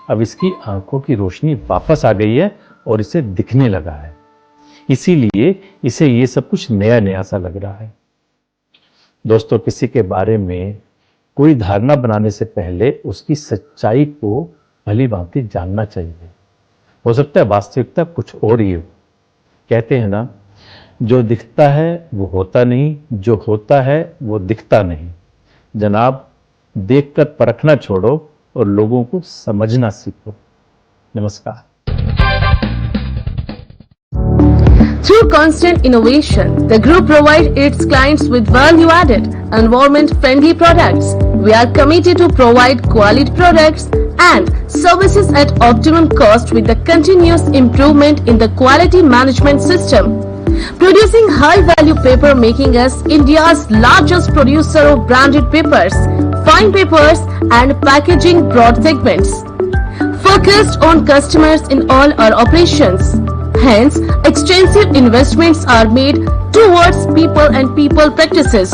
अब इसकी आंखों की रोशनी वापस आ गई है और इसे दिखने लगा है, इसीलिए इसे ये सब कुछ नया नया सा लग रहा है। दोस्तों, किसी के बारे में कोई धारणा बनाने से पहले उसकी सच्चाई को भली भांति जानना चाहिए। हो सकता है वास्तविकता कुछ और ही हो। कहते हैं ना, जो दिखता है वो होता नहीं, जो होता है वो दिखता नहीं। जनाब, देखकर परखना छोड़ो और लोगों को समझना सीखो। नमस्कार। Through constant innovation, the group provides its clients with value-added, environment-friendly products. We are committed to provide quality products and services at optimum cost with the continuous improvement in the quality management system. Producing high-value paper, making us India's largest producer of branded papers, fine papers and packaging broad segments. Focused on customers in all our operations. Hence, extensive investments are made towards people and people practices.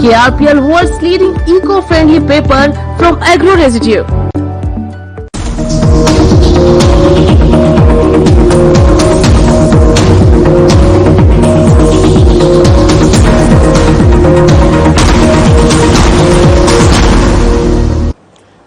KRPL world's leading eco-friendly paper from agro residue.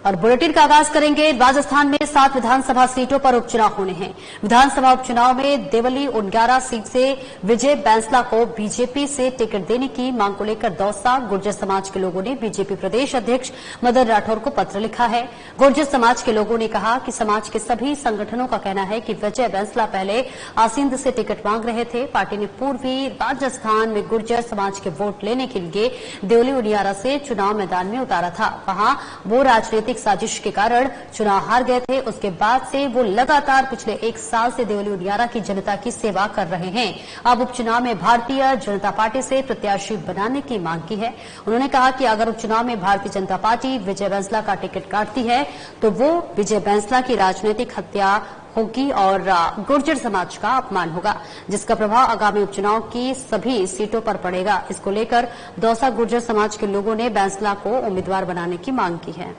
और bulletin का आगाज करेंगे। राजस्थान में 7 विधानसभा सीटों पर उपचुनाव होने हैं। विधानसभा उपचुनाव में देवली उनगारा सीट से विजय बैंसला को बीजेपी से टिकट देने की मांग को लेकर दौसा गुर्जर समाज के लोगों ने बीजेपी प्रदेश अध्यक्ष मदन राठौर को पत्र लिखा है। गुर्जर समाज के लोगों ने कहा कि समाज के सभी संगठनों का कहना है कि विजय बैंसला पहले आसींद से टिकट मांग रहे थे। पार्टी ने पूर्वी राजस्थान में गुर्जर समाज के वोट लेने के लिए देवली उनियारा से चुनाव मैदान में उतारा था। वहां वो राजनीतिक साजिश के कारण चुनाव हार गए थे। उसके बाद से वो लगातार पिछले 1 साल से देवली उनियारा की जनता की सेवा कर रहे हैं। अब उपचुनाव में भारतीय जनता पार्टी से प्रत्याशी बनाने की मांग की है। उन्होंने कहा कि अगर उपचुनाव में भारतीय जनता पार्टी विजय बैंसला का टिकट काटती है तो वो विजय बैंसला की राजनीतिक हत्या होगी और गुर्जर समाज का अपमान होगा, जिसका प्रभाव आगामी उपचुनाव की सभी सीटों पर पड़ेगा। इसको लेकर दौसा गुर्जर समाज के लोगों ने बैंसला को उम्मीदवार बनाने की मांग की है।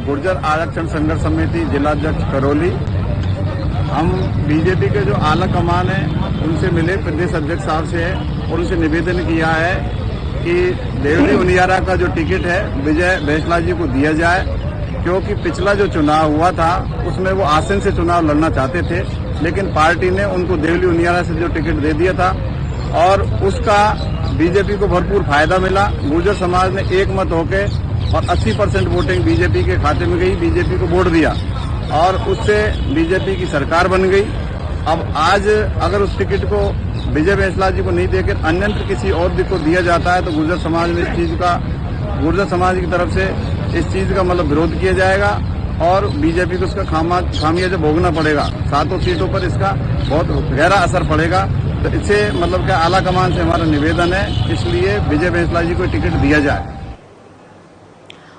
गुर्जर आरक्षण संघर्ष समिति जिलाध्यक्ष करौली, हम बीजेपी के जो आला कमान है उनसे मिले, प्रदेश अध्यक्ष साहब से है और उनसे निवेदन किया है कि देवली उनियारा का जो टिकट है विजय बैंसला जी को दिया जाए, क्योंकि पिछला जो चुनाव हुआ था उसमें वो आसन से चुनाव लड़ना चाहते थे, लेकिन पार्टी ने उनको देवली उनियारा से जो टिकट दे दिया था और उसका बीजेपी को भरपूर फायदा मिला। गुर्जर समाज ने एक मत होके और 80% वोटिंग बीजेपी के खाते में गई, बीजेपी को वोट दिया और उससे बीजेपी की सरकार बन गई। अब आज अगर उस टिकट को विजय बैंसला जी को नहीं देकर अन्यत्र किसी और को दिया जाता है तो गुर्जर समाज में इस चीज का, गुर्जर समाज की तरफ से इस चीज का मतलब विरोध किया जाएगा और बीजेपी को उसका खामियाजा भोगना पड़ेगा। 7 सीटों पर इसका बहुत गहरा असर पड़ेगा। तो इससे मतलब क्या आला कमान से हमारा निवेदन है, इसलिए विजय बैंसला जी को टिकट दिया जाए।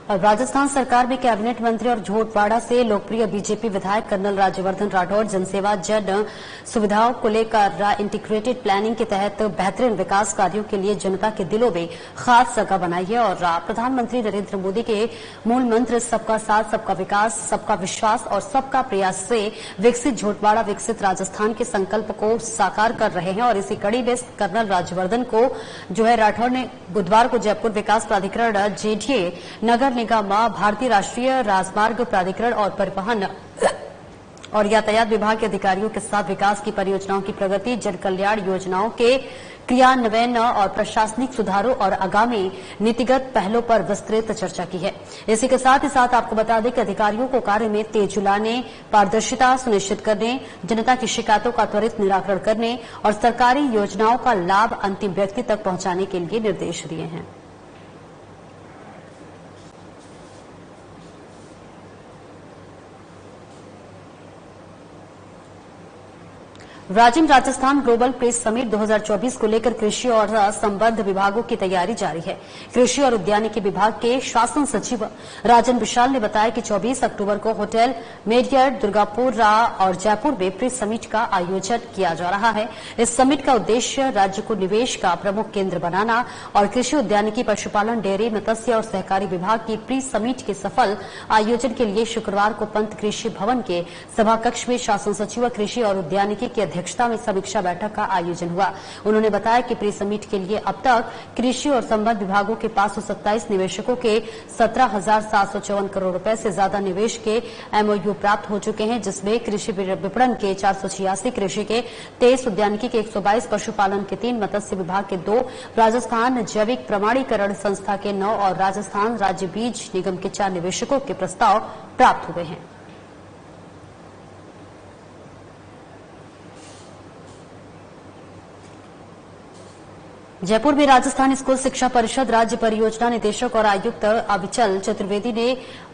और राजस्थान सरकार में कैबिनेट मंत्री और झोटवाड़ा से लोकप्रिय बीजेपी विधायक कर्नल राज्यवर्धन राठौड़ जनसेवा जन सुविधाओं को लेकर इंटीग्रेटेड प्लानिंग के तहत बेहतरीन विकास कार्यों के लिए जनता के दिलों में खास जगह बनाई है और प्रधानमंत्री नरेंद्र मोदी के मूल मंत्र सबका साथ, सबका विकास, सबका विश्वास और सबका प्रयास से विकसित झोटवाड़ा विकसित राजस्थान के संकल्प को साकार कर रहे हैं। और इसी कड़ी में कर्नल राज्यवर्धन को जो है राठौड़ ने बुधवार को जयपुर विकास प्राधिकरण जेडीए, नगर निगम, भारतीय राष्ट्रीय राजमार्ग प्राधिकरण और परिवहन और यातायात विभाग के अधिकारियों के साथ विकास की परियोजनाओं की प्रगति, जन कल्याण योजनाओं के क्रियान्वयन और प्रशासनिक सुधारों और आगामी नीतिगत पहलों पर विस्तृत चर्चा की है। इसी के साथ ही साथ आपको बता दें कि अधिकारियों को कार्य में तेजी लाने, पारदर्शिता सुनिश्चित करने, जनता की शिकायतों का त्वरित निराकरण करने और सरकारी योजनाओं का लाभ अंतिम व्यक्ति तक पहुंचाने के लिए निर्देश दिए हैं। Rajim Rajasthan global press summit 2024 को लेकर कृषि और संबद्ध विभागों की तैयारी जारी है। कृषि और उद्यानिकी विभाग के शासन सचिव राजन विशाल ने बताया कि 24 अक्टूबर को होटल मेरियट दुर्गापुर और जयपुर में प्रेस समिट का आयोजन किया जा रहा है। इस समिट का उद्देश्य राज्य को निवेश का प्रमुख केंद्र बनाना और कृषि उद्यानिकी, पशुपालन, डेयरी, मत्स्य और सहकारी विभाग की प्री समिट के सफल आयोजन के लिए शुक्रवार को पंत कृषि भवन के सभाकक्ष में शासन सचिव कृषि और उद्यानिकी के अध्यक्षता में समीक्षा बैठक का आयोजन हुआ। उन्होंने बताया कि प्री समिट के लिए अब तक कृषि और संबद्ध विभागों के 527 निवेशकों के 17,754 करोड़ रुपए से ज्यादा निवेश के एमओयू प्राप्त हो चुके हैं, जिसमें कृषि विपणन के 486, कृषि के 23, उद्यानिकी के 122, पशुपालन के 3, मत्स्य विभाग के 2, राजस्थान जैविक प्रमाणीकरण संस्था के 9 और राजस्थान राज्य बीज निगम के 4 निवेशकों के प्रस्ताव प्राप्त हुए हैं। जयपुर में राजस्थान स्कूल शिक्षा परिषद राज्य परियोजना निदेशक और आयुक्त अविचल चतुर्वेदी ने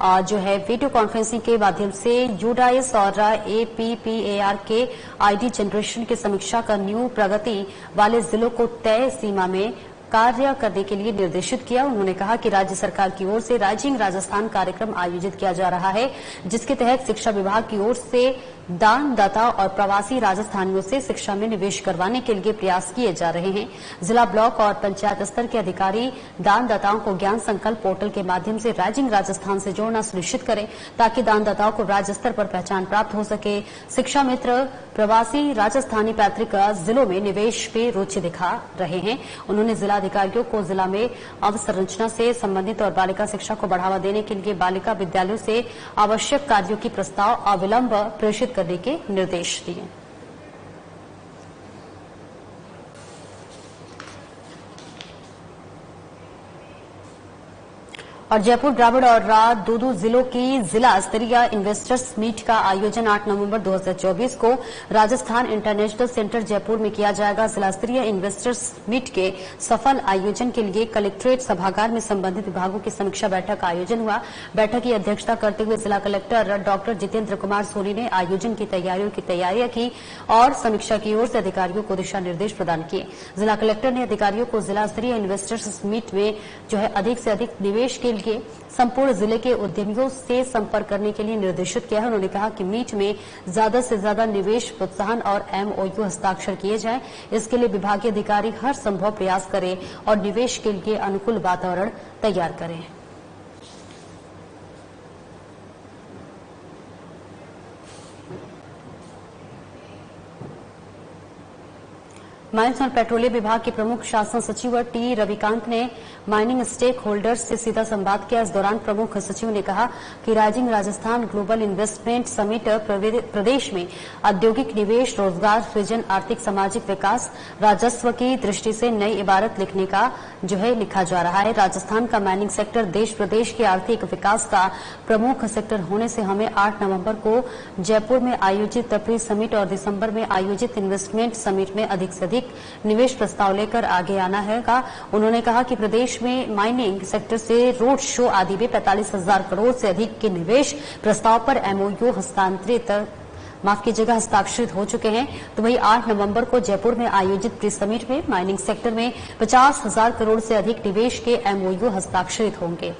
जो है वीडियो कॉन्फ्रेंसिंग के माध्यम से यूडाइस और एपीपीएआर के आईडी जनरेशन की समीक्षा कर न्यू प्रगति वाले जिलों को तय सीमा में कार्य करने के लिए निर्देशित किया। उन्होंने कहा कि राज्य सरकार की ओर से राइजिंग राजस्थान कार्यक्रम आयोजित किया जा रहा है, जिसके तहत शिक्षा विभाग की ओर से दानदाता और प्रवासी राजस्थानियों से शिक्षा में निवेश करवाने के लिए प्रयास किए जा रहे हैं। जिला, ब्लॉक और पंचायत स्तर के अधिकारी दानदाताओं को ज्ञान संकल्प पोर्टल के माध्यम से राइजिंग राजस्थान से जोड़ना सुनिश्चित करें, ताकि दानदाताओं को राज्य स्तर पर पहचान प्राप्त हो सके। शिक्षा मित्र प्रवासी राजस्थानी पैतृक जिलों में निवेश में रुचि दिखा रहे हैं। उन्होंने जिला अधिकारियों को जिला में अवसंरचना से संबंधित और बालिका शिक्षा को बढ़ावा देने के लिए बालिका विद्यालयों से आवश्यक कार्यों की प्रस्ताव अविलंब प्रेषित करने के निर्देश दिए। और जयपुर, ग्रामीण और दो जिलों की जिला स्तरीय इन्वेस्टर्स मीट का आयोजन 8 नवंबर 2024 को राजस्थान इंटरनेशनल सेंटर जयपुर में किया जाएगा। जिला स्तरीय इन्वेस्टर्स मीट के सफल आयोजन के लिए कलेक्ट्रेट सभागार में संबंधित विभागों की समीक्षा बैठक का आयोजन हुआ। बैठक की अध्यक्षता करते हुए जिला कलेक्टर डॉक्टर जितेंद्र कुमार सोनी ने आयोजन की तैयारियां की और समीक्षा की ओर से अधिकारियों को दिशा निर्देश प्रदान किए। जिला कलेक्टर ने अधिकारियों को जिला स्तरीय इन्वेस्टर्स मीट में जो है अधिक से अधिक निवेश के लिए संपूर्ण जिले के उद्यमियों से संपर्क करने के लिए निर्देशित किया है। उन्होंने कहा कि मीट में ज्यादा से ज्यादा निवेश प्रोत्साहन और MOU हस्ताक्षर किए जाएं। इसके लिए विभागीय अधिकारी हर संभव प्रयास करें और निवेश के लिए अनुकूल वातावरण तैयार करें। माइंस और पेट्रोलियम विभाग के प्रमुख शासन सचिव टी रविकांत ने माइनिंग स्टेक होल्डर्स से सीधा संवाद किया। इस दौरान प्रमुख सचिव ने कहा कि rising Rajasthan global investment summit प्रदेश में औद्योगिक निवेश, रोजगार सृजन, आर्थिक सामाजिक विकास, राजस्व की दृष्टि से नई इबारत लिखने का लिखा जा रहा है। राजस्थान का माइनिंग सेक्टर देश प्रदेश के आर्थिक विकास का प्रमुख सेक्टर होने से हमें 8 नवंबर को जयपुर में आयोजित प्री समिट और दिसंबर में आयोजित इन्वेस्टमेंट समिट में अधिक से अधिक निवेश प्रस्ताव लेकर आगे आना है। उन्होंने कहा कि प्रदेश में माइनिंग सेक्टर से रोड शो आदि में 45,000 करोड़ से अधिक के निवेश प्रस्ताव पर MOU हस्ताक्षरित हो चुके हैं। तो वही 8 नवंबर को जयपुर में आयोजित प्री समिट में माइनिंग सेक्टर में 50,000 करोड़ से अधिक निवेश के MOU हस्ताक्षरित होंगे।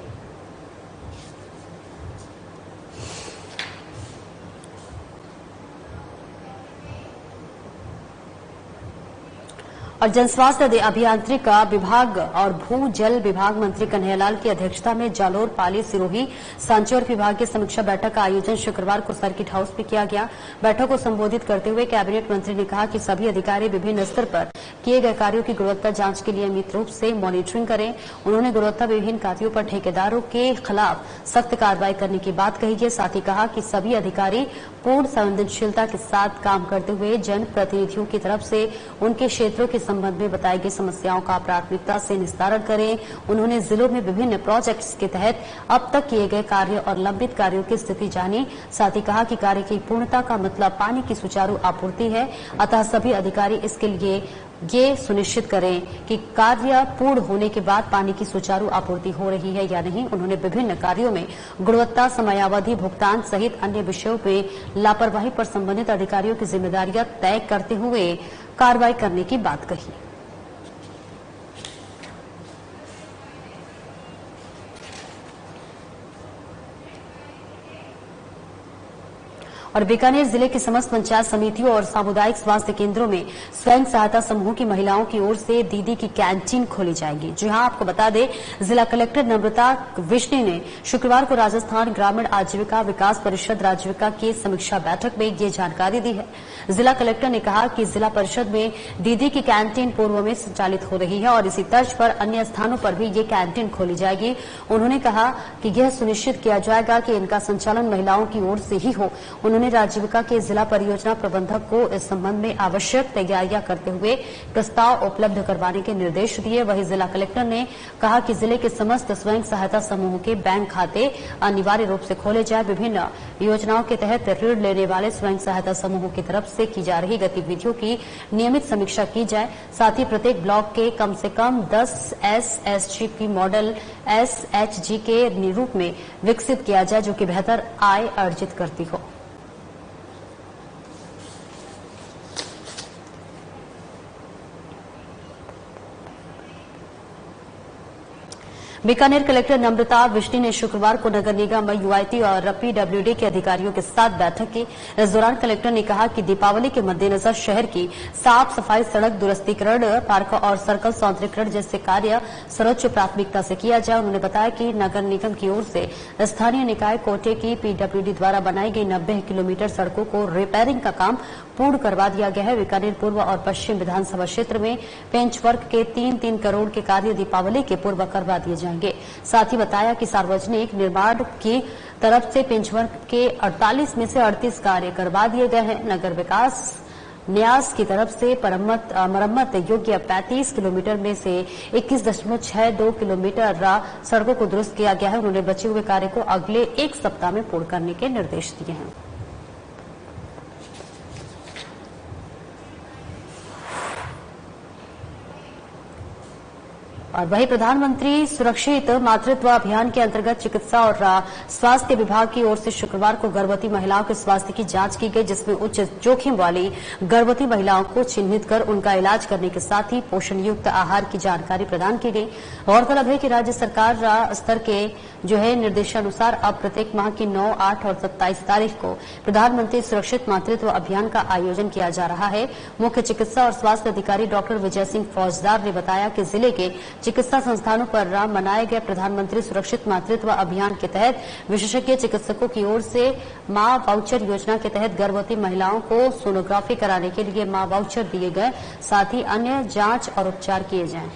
और जनस्वास्थ्य अभियांत्रिका विभाग और भू जल विभाग मंत्री कन्हैयालाल की अध्यक्षता में जालोर, पाली, सिरोही, सांचौर विभाग की समीक्षा बैठक का आयोजन शुक्रवार को सर्किट हाउस में किया गया। बैठक को संबोधित करते हुए कैबिनेट मंत्री ने कहा कि सभी अधिकारी विभिन्न स्तर पर किए गए कार्यों की गुणवत्ता जांच के लिए नियमित रूप से मॉनिटरिंग करें। उन्होंने गुणवत्ता विहीन कार्यों पर ठेकेदारों के खिलाफ सख्त कार्रवाई करने की बात कही है। साथ ही कहा कि सभी अधिकारी पूर्ण संवेदनशीलता के साथ काम करते हुए जनप्रतिनिधियों की तरफ से उनके क्षेत्रों के संबंध में बताई गई समस्याओं का प्राथमिकता से निस्तारण करें। उन्होंने जिलों में विभिन्न प्रोजेक्ट्स के तहत अब तक किए गए कार्य और लंबित कार्यों की स्थिति जानी। साथ ही कहा कि कार्य की पूर्णता का मतलब पानी की सुचारू आपूर्ति है, अतः सभी अधिकारी इसके लिए ये सुनिश्चित करें कि कार्य पूर्ण होने के बाद पानी की सुचारू आपूर्ति हो रही है या नहीं। उन्होंने विभिन्न कार्यों में गुणवत्ता, समयावधि, भुगतान सहित अन्य विषयों में लापरवाही पर संबंधित अधिकारियों की जिम्मेदारियां तय करते हुए कार्रवाई करने की बात कही। और बीकानेर जिले के समस्त पंचायत समितियों और सामुदायिक स्वास्थ्य केंद्रों में स्वयं सहायता समूह की महिलाओं की ओर से दीदी की कैंटीन खोली जाएगी। जी हां, आपको बता दें, जिला कलेक्टर नम्रता विष्णु ने शुक्रवार को राजस्थान ग्रामीण आजीविका विकास परिषद राजीविका की समीक्षा बैठक में ये जानकारी दी है। जिला कलेक्टर ने कहा कि जिला परिषद में दीदी की कैंटीन पूर्व में संचालित हो रही है और इसी तर्ज पर अन्य स्थानों पर भी ये कैंटीन खोली जाएगी। उन्होंने कहा कि यह सुनिश्चित किया जाएगा कि इनका संचालन महिलाओं की ओर से ही हो। उन्होंने राजीविका के जिला परियोजना प्रबंधक को इस संबंध में आवश्यक तैयारियां करते हुए प्रस्ताव उपलब्ध करवाने के निर्देश दिए। वहीं जिला कलेक्टर ने कहा कि जिले के समस्त स्वयं सहायता समूह के बैंक खाते अनिवार्य रूप से खोले जाए। विभिन्न योजनाओं के तहत ऋण लेने वाले स्वयं सहायता समूहों की तरफ से की जा रही गतिविधियों की नियमित समीक्षा की जाए। साथ ही प्रत्येक ब्लॉक के कम से कम 10 SSG की मॉडल SHG के रूप में विकसित किया जाए, जो कि बेहतर आय अर्जित करती हो। बीकानेर कलेक्टर नम्रता विष्णु ने शुक्रवार को नगर निगम, UIT और PWD के अधिकारियों के साथ बैठक की। इस दौरान कलेक्टर ने कहा कि दीपावली के मद्देनजर शहर की साफ सफाई, सड़क दुरुस्तीकरण, पार्क और सर्कल सौंदर्यीकरण जैसे कार्य सर्वोच्च प्राथमिकता से किया जाए। उन्होंने बताया कि नगर निगम की ओर से स्थानीय निकाय कोटे की PWD द्वारा बनाई गई 90 किलोमीटर सड़कों को रिपेयरिंग का काम पूर्ण करवा दिया गया है। बीकानेर पूर्व और पश्चिम विधानसभा क्षेत्र में पेंच वर्क के 3-3 करोड़ के कार्य दीपावली के पूर्व करवा दिए जाएंगे। साथ ही बताया कि सार्वजनिक निर्माण की तरफ से पेंच वर्क के 48 में से 38 कार्य करवा दिए गए हैं। नगर विकास न्यास की तरफ से मरम्मत योग्य 35 किलोमीटर में से 21.62 किलोमीटर सड़कों को दुरुस्त किया गया है। उन्होंने बचे हुए कार्य को अगले 1 सप्ताह में पूर्ण करने के निर्देश दिए हैं। और वही प्रधानमंत्री सुरक्षित मातृत्व अभियान के अंतर्गत चिकित्सा और स्वास्थ्य विभाग की ओर से शुक्रवार को गर्भवती महिलाओं के स्वास्थ्य की जांच की गई, जिसमें उच्च जोखिम वाली गर्भवती महिलाओं को चिन्हित कर उनका इलाज करने के साथ ही पोषण युक्त आहार की जानकारी प्रदान की गई। गौरतलब है कि राज्य सरकार स्तर के निर्देशानुसार अब प्रत्येक माह की 9, 8 और 27 तारीख को प्रधानमंत्री सुरक्षित मातृत्व अभियान का आयोजन किया जा रहा है। मुख्य चिकित्सा और स्वास्थ्य अधिकारी डॉक्टर विजय सिंह फौजदार ने बताया कि जिले के चिकित्सा संस्थानों पर मनाए गए प्रधानमंत्री सुरक्षित मातृत्व अभियान के तहत विशेषज्ञ चिकित्सकों की ओर से मां वाउचर योजना के तहत गर्भवती महिलाओं को सोनोग्राफी कराने के लिए मां वाउचर दिए गए, साथ ही अन्य जांच और उपचार किए जाएं।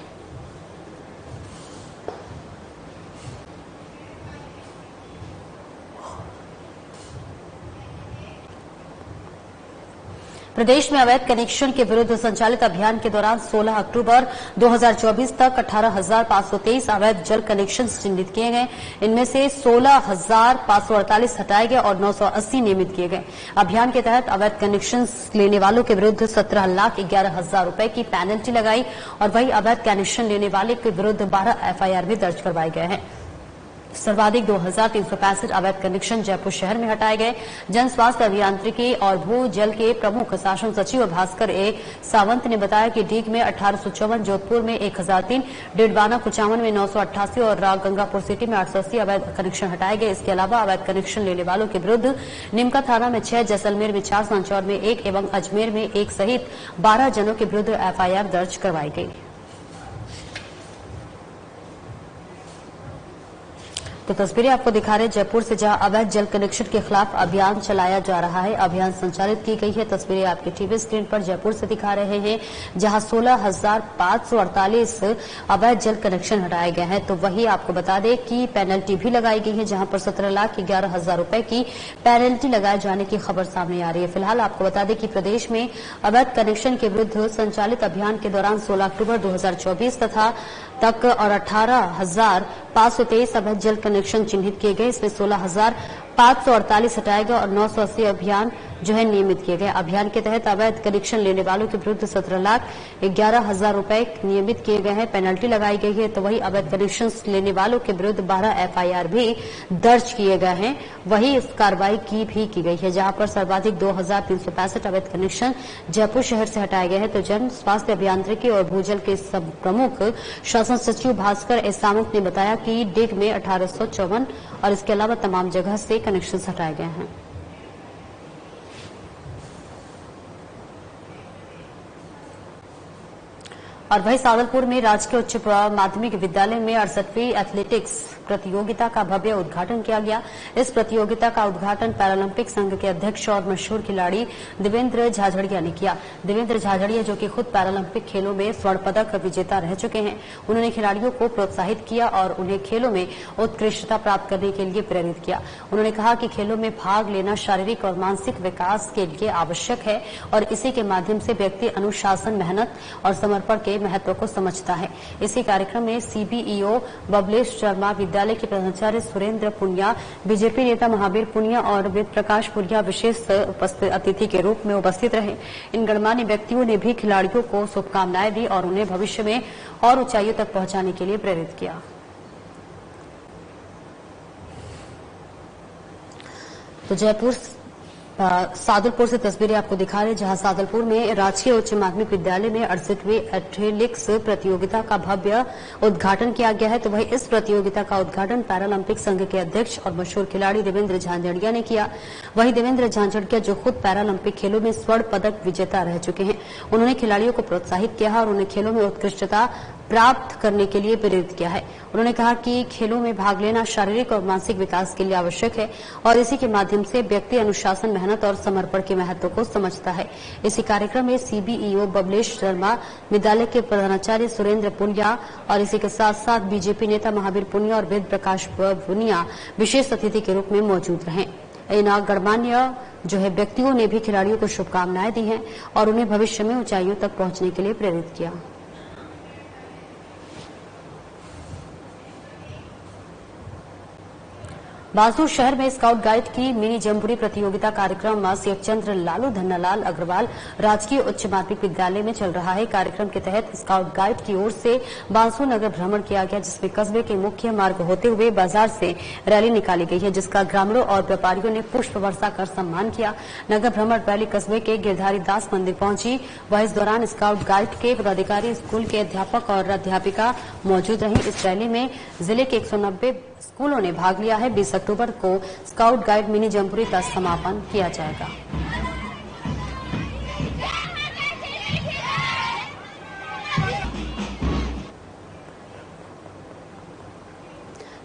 प्रदेश में अवैध कनेक्शन के विरुद्ध संचालित अभियान के दौरान 16 अक्टूबर 2024 तक 18,523 अवैध जल कनेक्शन चिन्हित किए गए। इनमें से 16,548 हटाए गए और 980 नियमित किए गए। अभियान के तहत अवैध कनेक्शन लेने वालों के विरुद्ध 17,11,000 रुपए की पेनल्टी लगाई और वही अवैध कनेक्शन लेने वाले के विरुद्ध 12 एफआईआर भी दर्ज करवाए गए हैं। सर्वाधिक 2,365 अवैध कनेक्शन जयपुर शहर में हटाए गए। जन स्वास्थ्य अभियांत्रिकी और भू जल के प्रमुख शासन सचिव भास्कर ए सावंत ने बताया कि डीग में 1854, जोधपुर में 1003, डिडवाना कुचामन में 988 और गंगापुर सिटी में 880 अवैध कनेक्शन हटाए गए। इसके अलावा अवैध कनेक्शन लेने वालों के विरुद्ध निमका थाना में 6, जैसलमेर में 4, सांचौर में 1 एवं अजमेर में 1 सहित 12 जनों के विरुद्ध एफआईआर दर्ज करवाई गई। तो तस्वीरें आपको दिखा रहे जयपुर से, जहां अवैध जल कनेक्शन के खिलाफ अभियान चलाया जा रहा है। अभियान संचालित की गई है। तस्वीरें आपके टीवी स्क्रीन पर जयपुर से दिखा रहे हैं, जहां 16,548 अवैध जल कनेक्शन हटाए गए हैं। तो वही आपको बता दें कि पेनल्टी भी लगाई गई है, जहां पर 17,11,000 रुपए की पेनल्टी लगाए जाने की खबर सामने आ रही है। फिलहाल आपको बता दें कि प्रदेश में अवैध कनेक्शन के विरुद्ध संचालित अभियान के दौरान 16 अक्टूबर 2024 तक और 18,523 अवैध जल कनेक्शन चिन्हित किए गए। इसमें 16,548 हटाए गए और 980 अभियान नियमित किए गए। अभियान के तहत अवैध कनेक्शन लेने वालों के विरुद्ध 17,11,000 रुपए नियमित किए गए हैं, पेनल्टी लगाई गई है। तो वही अवैध कनेक्शन लेने वालों के विरुद्ध 12 एफआईआर भी दर्ज किए गए हैं। वही इस कार्रवाई की गई है, जहां पर सर्वाधिक 2,365 अवैध कनेक्शन जयपुर शहर से हटाए गए हैं। तो जन स्वास्थ्य अभियांत्रिकी और भूजल के सब प्रमुख शासन सचिव भास्कर एस सावंत ने बताया कि डिग में 1854 और इसके अलावा तमाम जगह से कनेक्शन हटाए गए हैं। और वही सादलपुर में राजकीय उच्च माध्यमिक विद्यालय में 68वीं एथलेटिक्स प्रतियोगिता का भव्य उद्घाटन किया गया। इस प्रतियोगिता का उद्घाटन पैरालंपिक संघ के अध्यक्ष और मशहूर खिलाड़ी देवेंद्र झाझड़िया ने किया। देवेंद्र झाझड़िया, जो कि खुद पैरालंपिक खेलों में स्वर्ण पदक विजेता रह चुके हैं, उन्होंने खिलाड़ियों को प्रोत्साहित किया और उन्हें खेलों में उत्कृष्टता प्राप्त करने के लिए प्रेरित किया। उन्होंने कहा कि खेलों में भाग लेना शारीरिक और मानसिक विकास के लिए आवश्यक है और इसी के माध्यम से व्यक्ति अनुशासन, मेहनत और समर्पण के महत्व को समझता है। इसी कार्यक्रम में सीबीईओ बबलेश शर्मा, विद्यालय के प्रधानाचार्य सुरेंद्र पुनिया, बीजेपी नेता महावीर पुनिया और वेद प्रकाश पुनिया विशेष अतिथि के रूप में उपस्थित रहे। इन गणमान्य व्यक्तियों ने भी खिलाड़ियों को शुभकामनाएं दी और उन्हें भविष्य में और ऊंचाइयों तक पहुंचाने के लिए प्रेरित किया। तो जयपुर सादुलपुर से तस्वीरें आपको दिखा रहे हैं, जहां सादुलपुर में राजकीय उच्च माध्यमिक विद्यालय में 68वीं एथलेटिक्स प्रतियोगिता का भव्य उद्घाटन किया गया है। तो वही इस प्रतियोगिता का उद्घाटन पैरालंपिक संघ के अध्यक्ष और मशहूर खिलाड़ी देवेंद्र झाझड़िया ने किया। वही देवेंद्र झाझड़िया, जो खुद पैरालंपिक खेलों में स्वर्ण पदक विजेता रह चुके हैं, उन्होंने खिलाड़ियों को प्रोत्साहित किया और उन्हें खेलों में उत्कृष्टता प्राप्त करने के लिए प्रेरित किया है। उन्होंने कहा कि खेलों में भाग लेना शारीरिक और मानसिक विकास के लिए आवश्यक है और इसी के माध्यम से व्यक्ति अनुशासन, मेहनत और समर्पण के महत्व को समझता है। इसी कार्यक्रम में सीबीईओ बबलेश शर्मा, विद्यालय के प्रधानाचार्य सुरेंद्र पुनिया और इसी के साथ साथ बीजेपी नेता महावीर पुनिया और वेद प्रकाश पुनिया विशेष अतिथि के रूप में मौजूद रहे। इन गणमान्य व्यक्तियों ने भी खिलाड़ियों को शुभकामनाएं दी हैं और उन्हें भविष्य में ऊंचाइयों तक पहुंचने के लिए प्रेरित किया। बांसुर शहर में स्काउट गाइड की मिनी जम्बूरी प्रतियोगिता कार्यक्रम सेठचंद्र लालू धन्नालाल अग्रवाल राजकीय उच्च माध्यमिक विद्यालय में चल रहा है। कार्यक्रम के तहत स्काउट गाइड की ओर से बांसुर नगर भ्रमण किया गया, जिसमें कस्बे के मुख्य मार्ग होते हुए बाजार से रैली निकाली गई है, जिसका ग्रामीणों और व्यापारियों ने पुष्प वर्षा कर सम्मान किया। नगर भ्रमण रैली कस्बे के गिरधारी दास मंदिर पहुंची। वह इस दौरान स्काउट गाइड के पदाधिकारी, स्कूल के अध्यापक और अध्यापिका मौजूद रही। इस रैली में जिले के 190 स्कूलों ने भाग लिया है। 20 अक्टूबर को स्काउट गाइड मिनी जम्बूरी का समापन किया जाएगा।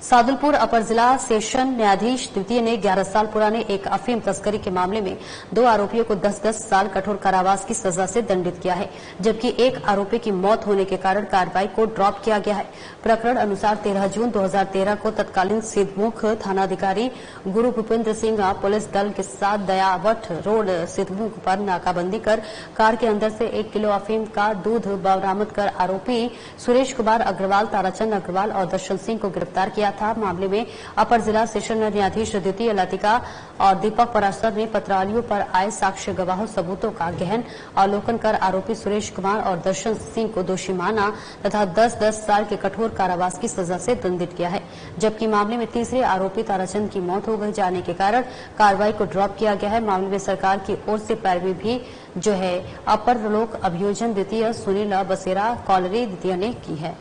सादुलपुर अपर जिला सेशन न्यायाधीश द्वितीय ने 11 साल पुराने एक अफीम तस्करी के मामले में 2 आरोपियों को 10-10 साल कठोर कारावास की सजा से दंडित किया है, जबकि एक आरोपी की मौत होने के कारण कार्रवाई को ड्रॉप किया गया है। प्रकरण अनुसार 13 जून 2013 को तत्कालीन सिद्धमुख थानाधिकारी गुरु भूपेंद्र सिंह पुलिस दल के साथ दयावट रोड सिद्धमुख पर नाकाबंदी कर कार के अंदर से 1 किलो अफीम का दूध बरामद कर आरोपी सुरेश कुमार अग्रवाल, ताराचंद अग्रवाल और दर्शन सिंह को गिरफ्तार किया था। मामले में अपर जिला सेशन न्यायाधीश द्वितीय लतिका और दीपक पराशर ने पत्रावलियों पर आए साक्ष्य गवाहों सबूतों का गहन अवलोकन कर आरोपी सुरेश कुमार और दर्शन सिंह को दोषी माना तथा 10-10 साल के कठोर कारावास की सजा से दंडित किया है, जबकि मामले में तीसरे आरोपी ताराचंद की मौत हो गई जाने के कारण कार्रवाई को ड्रॉप किया गया है। मामले में सरकार की ओर से पैरवी भी जो है अपर लोक अभियोजन द्वितीय सुनील बसेरा कॉलरी द्वितीय ने की है।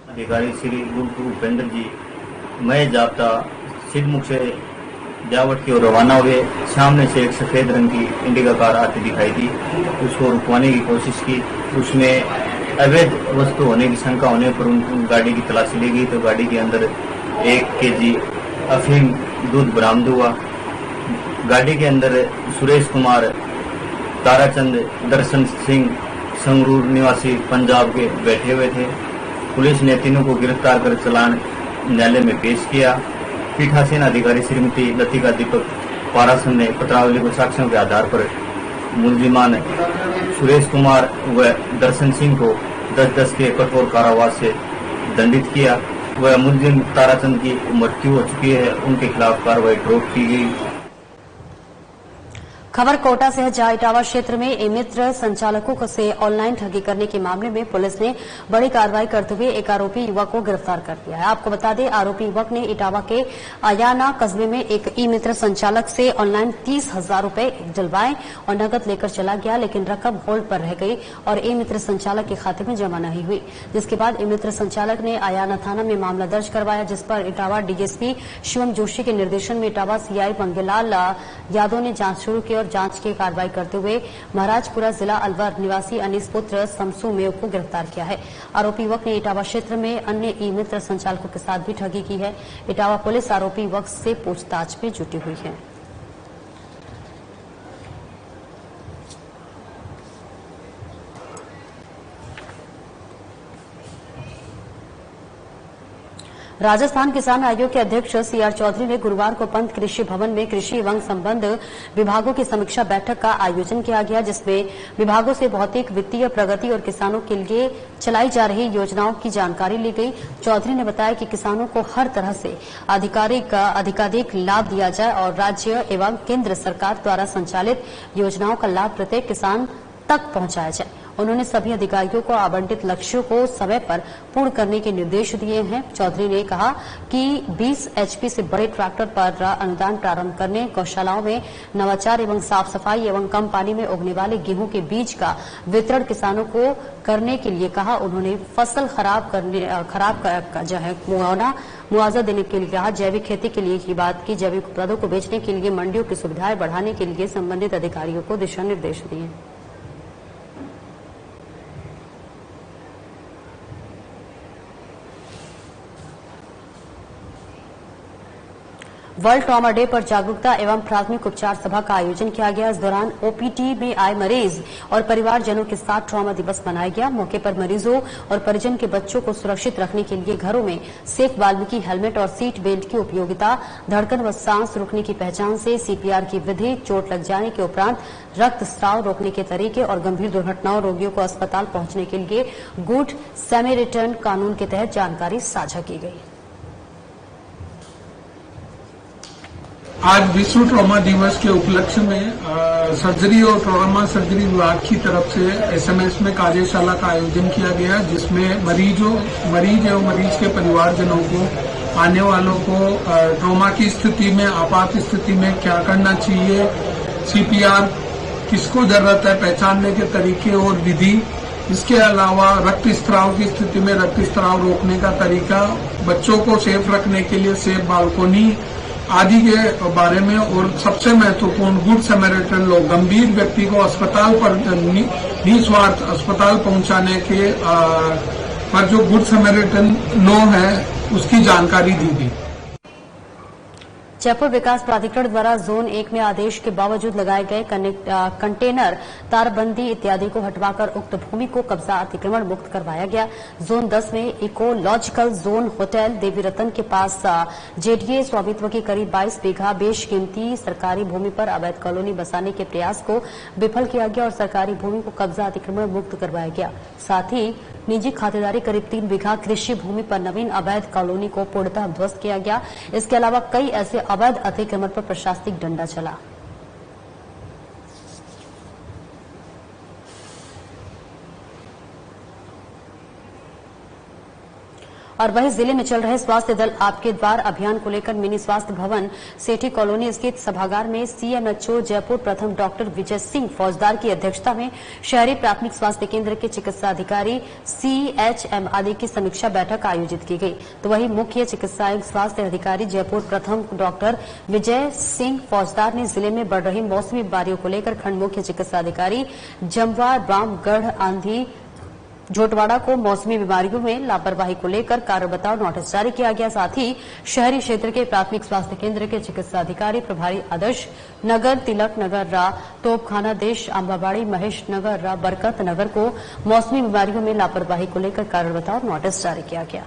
अधिकारी श्री गुरु भूपेंद्र जी मैं जाप्ता सिद्धमुख से जावट की ओर रवाना हुए। सामने से एक सफेद रंग की इंडिका कार आती दिखाई दी। उसको रुकवाने की कोशिश की। उसमें अवैध वस्तु होने की शंका होने पर उन गाड़ी की तलाशी ली गई तो गाड़ी के अंदर 1 केजी अफीम दूध बरामद हुआ। गाड़ी के अंदर सुरेश कुमार, ताराचंद, दर्शन सिंह संगरूर निवासी पंजाब के बैठे हुए थे। पुलिस ने तीनों को गिरफ्तार कर चालान न्यायालय में पेश किया। पीठासीन अधिकारी श्रीमती लतिका दीपक पारासन ने पत्रावली को साक्ष्यों के आधार पर मुलजिमान सुरेश कुमार व दर्शन सिंह को 10-10 के कठोर कारावास से दंडित किया। वह मुलजिम ताराचंद की मृत्यु हो चुकी है, उनके खिलाफ कार्रवाई ड्रॉप की गई। खबर कोटा से है, जहां इटावा क्षेत्र में ई-मित्र संचालकों से ऑनलाइन ठगी करने के मामले में पुलिस ने बड़ी कार्रवाई करते हुए एक आरोपी युवक को गिरफ्तार कर लिया है। आपको बता दें, आरोपी युवक ने इटावा के आयाना कस्बे में एक ई-मित्र संचालक से ऑनलाइन 30,000 रुपए डलवाए और नकद लेकर चला गया, लेकिन रकम होल्ड पर रह गई और ई-मित्र संचालक के खाते में जमा नहीं हुई। जिसके बाद ई-मित्र संचालक ने आयाना थाना में मामला दर्ज करवाया, जिस पर इटावा डीएसपी शिवम जोशी के निर्देशन में इटावा सीआई मंगेलाल यादव ने जांच शुरू की और जांच की कार्रवाई करते हुए महाराजपुरा जिला अलवर निवासी अनीस पुत्र शमसू मेव को गिरफ्तार किया है। आरोपी युवक ने इटावा क्षेत्र में अन्य ई-मित्र संचालकों के साथ भी ठगी की है। इटावा पुलिस आरोपी युवक से पूछताछ में जुटी हुई है। राजस्थान किसान आयोग के अध्यक्ष सीआर चौधरी ने गुरुवार को पंत कृषि भवन में कृषि एवं संबद्ध विभागों की समीक्षा बैठक का आयोजन किया गया, जिसमें विभागों से भौतिक, वित्तीय प्रगति और किसानों के लिए चलाई जा रही योजनाओं की जानकारी ली गई। चौधरी ने बताया कि किसानों को हर तरह से अधिकाधिक लाभ दिया जाए और राज्य एवं केंद्र सरकार द्वारा संचालित योजनाओं का लाभ प्रत्येक किसान तक पहुंचाया जाए। उन्होंने सभी अधिकारियों को आवंटित लक्ष्यों को समय पर पूर्ण करने के निर्देश दिए हैं। चौधरी ने कहा कि 20 एचपी से बड़े ट्रैक्टर पर अनुदान प्रारंभ करने, गौशालाओं में नवाचार एवं साफ सफाई एवं कम पानी में उगने वाले गेहूं के बीज का वितरण किसानों को करने के लिए कहा। उन्होंने फसल खराब जो है मुआवजा देने के लिए कहा। जैविक खेती के लिए की बात की। जैविक उत्पादों को बेचने के लिए मंडियों की सुविधाएं बढ़ाने के लिए संबंधित अधिकारियों को दिशा निर्देश दिए। वर्ल्ड ट्रॉमा डे पर जागरूकता एवं प्राथमिक उपचार सभा का आयोजन किया गया। इस दौरान ओपीडी में आए मरीज और परिवारजनों के साथ ट्रॉमा दिवस मनाया गया। मौके पर मरीजों और परिजन के बच्चों को सुरक्षित रखने के लिए घरों में सेफ वाल्मीकि हेलमेट और सीट बेल्ट की उपयोगिता, धड़कन व सांस रोकने की पहचान से सीपीआर की विधि, चोट लग जाने के उपरांत रक्तस्राव रोकने के तरीके और गंभीर दुर्घटनाओं रोगियों को अस्पताल पहुंचने के लिए गुड सैमेरिटन कानून के तहत जानकारी साझा की गई। आज विश्व ट्रॉमा दिवस के उपलक्ष्य में सर्जरी और ट्रॉमा सर्जरी विभाग की तरफ से एसएमएस में कार्यशाला का आयोजन किया गया, जिसमें मरीज एवं मरीज के परिवारजनों को, आने वालों को ट्रॉमा की स्थिति में, आपात स्थिति में क्या करना चाहिए, सीपीआर किसको जरूरत है, पहचानने के तरीके और विधि, इसके अलावा रक्तस्राव की स्थिति में रक्तस्राव रोकने का तरीका, बच्चों को सेफ रखने के लिए सेफ बालकोनी आदि के बारे में, और सबसे महत्वपूर्ण गुड सैमरिटन लॉ, गंभीर व्यक्ति को अस्पताल पर निस्वार्थ अस्पताल पहुंचाने के पर जो गुड सैमरिटन लॉ है उसकी जानकारी दी गई। जयपुर विकास प्राधिकरण द्वारा जोन 1 में आदेश के बावजूद लगाए गए कंटेनर, तारबंदी इत्यादि को हटवाकर उक्त भूमि को कब्जा अतिक्रमण मुक्त करवाया गया। जोन 10 में इकोलॉजिकल जोन होटल देवी रतन के पास जेडीए स्वामित्व की करीब 22 बीघा बेशकीमती सरकारी भूमि पर अवैध कॉलोनी बसाने के प्रयास को विफल किया गया और सरकारी भूमि को कब्जा अतिक्रमण मुक्त करवाया गया। साथ ही निजी खातेदारी करीब 3 बीघा कृषि भूमि पर नवीन अवैध कॉलोनी को पूर्णतः ध्वस्त किया गया। इसके अलावा कई ऐसे अवैध अतिक्रमण पर प्रशासनिक डंडा चला। और वहीं जिले में चल रहे स्वास्थ्य दल आपके द्वार अभियान को लेकर मिनी स्वास्थ्य भवन सेठी कॉलोनी स्थित सभागार में सीएमएचओ जयपुर प्रथम डॉक्टर विजय सिंह फौजदार की अध्यक्षता में शहरी प्राथमिक स्वास्थ्य केंद्र के चिकित्सा अधिकारी सीएचएम आदि की समीक्षा बैठक आयोजित की गई। तो वहीं मुख्य चिकित्सा स्वास्थ्य अधिकारी जयपुर प्रथम डॉक्टर विजय सिंह फौजदार ने जिले में बढ़ रही मौसमी बीमारियों को लेकर खंड मुख्य चिकित्सा अधिकारी जमवार रामगढ़ आंधी झोटवाड़ा को मौसमी बीमारियों में लापरवाही को लेकर कारण बताओ नोटिस जारी किया गया। साथ ही शहरी क्षेत्र के प्राथमिक स्वास्थ्य केंद्र के चिकित्सा अधिकारी प्रभारी आदर्श नगर, तिलक नगर, तोपखाना देश, आंबाबाड़ी, महेश नगर, बरकत नगर को मौसमी बीमारियों में लापरवाही को लेकर कारण बताओ नोटिस जारी किया गया।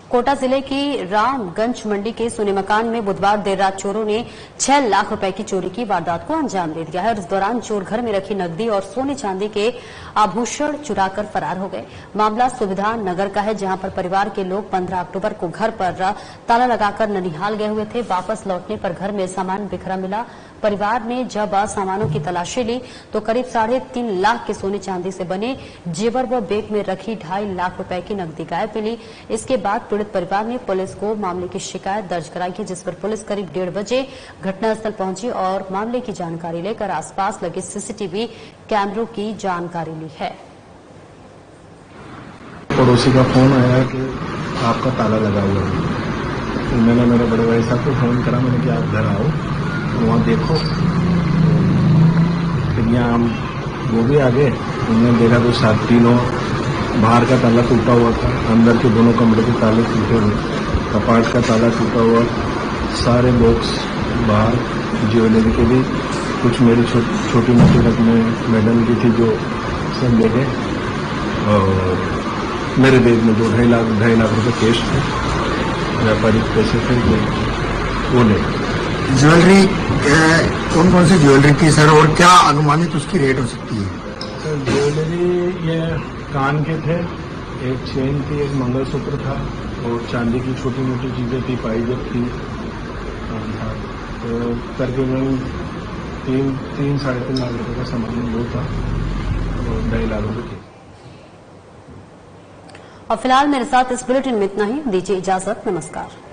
कोटा जिले की रामगंज मंडी के सोने मकान में बुधवार देर रात चोरों ने 6 लाख रुपए की चोरी की वारदात को अंजाम दे दिया है और इस दौरान चोर घर में रखी नकदी और सोने चांदी के आभूषण चुराकर फरार हो गए। मामला सुविधा नगर का है, जहां पर परिवार के लोग 15 अक्टूबर को घर पर ताला लगाकर ननिहाल गए हुए थे। वापस लौटने पर घर में सामान बिखरा मिला। परिवार ने जब सामानों की तलाशी ली तो करीब 3.5 लाख के सोने चांदी से बने जेवर व बैग में रखी 2.5 लाख रुपए की नकदी गायब मिली। इसके बाद पीड़ित परिवार ने पुलिस को मामले की शिकायत दर्ज कराई है, जिस पर पुलिस करीब 1:30 बजे घटनास्थल पहुंची और मामले की जानकारी लेकर आसपास लगे सीसीटीवी कैमरों की जानकारी ली है। पड़ोसी का फोन आया कि आपका ताला लगा हुआ है, तो मैंने मेरे बड़े भाई साहब को फोन करा, मैंने कि आप घर आओ वहाँ देखो। फिर यहाँ हम वो भी आ गए, उन्होंने देखा तो 3 बाहर का ताला टूटा हुआ था, अंदर के दोनों कमरे के ताले टूटे हुए, कपाट का ताला टूटा हुआ, सारे बॉक्स बाहर, ज्वेलरी के भी कुछ मेरी छोटी मोटी रकमें मेडल की थी जो सब ले गए और मेरे बैग में जो 2.5 लाख रुपए कैश थे, व्यापारिक पैसे थे वो ले। ज्वेलरी कौन कौन सी ज्वेलरी थी सर, और क्या अनुमानित उसकी रेट हो सकती है? सर ज्वेलरी ये कान के थे, एक चेन थी, एक मंगलसूत्र था और चांदी की छोटी मोटी चीजें थी, पाइजेब थी, तो तकरीबन 3-3.5 लाख रुपए का सामान वो था और 2.5 लाख रुपए। और फिलहाल मेरे साथ इस बुलेटिन में इतना ही। दीजिए इजाजत, नमस्कार।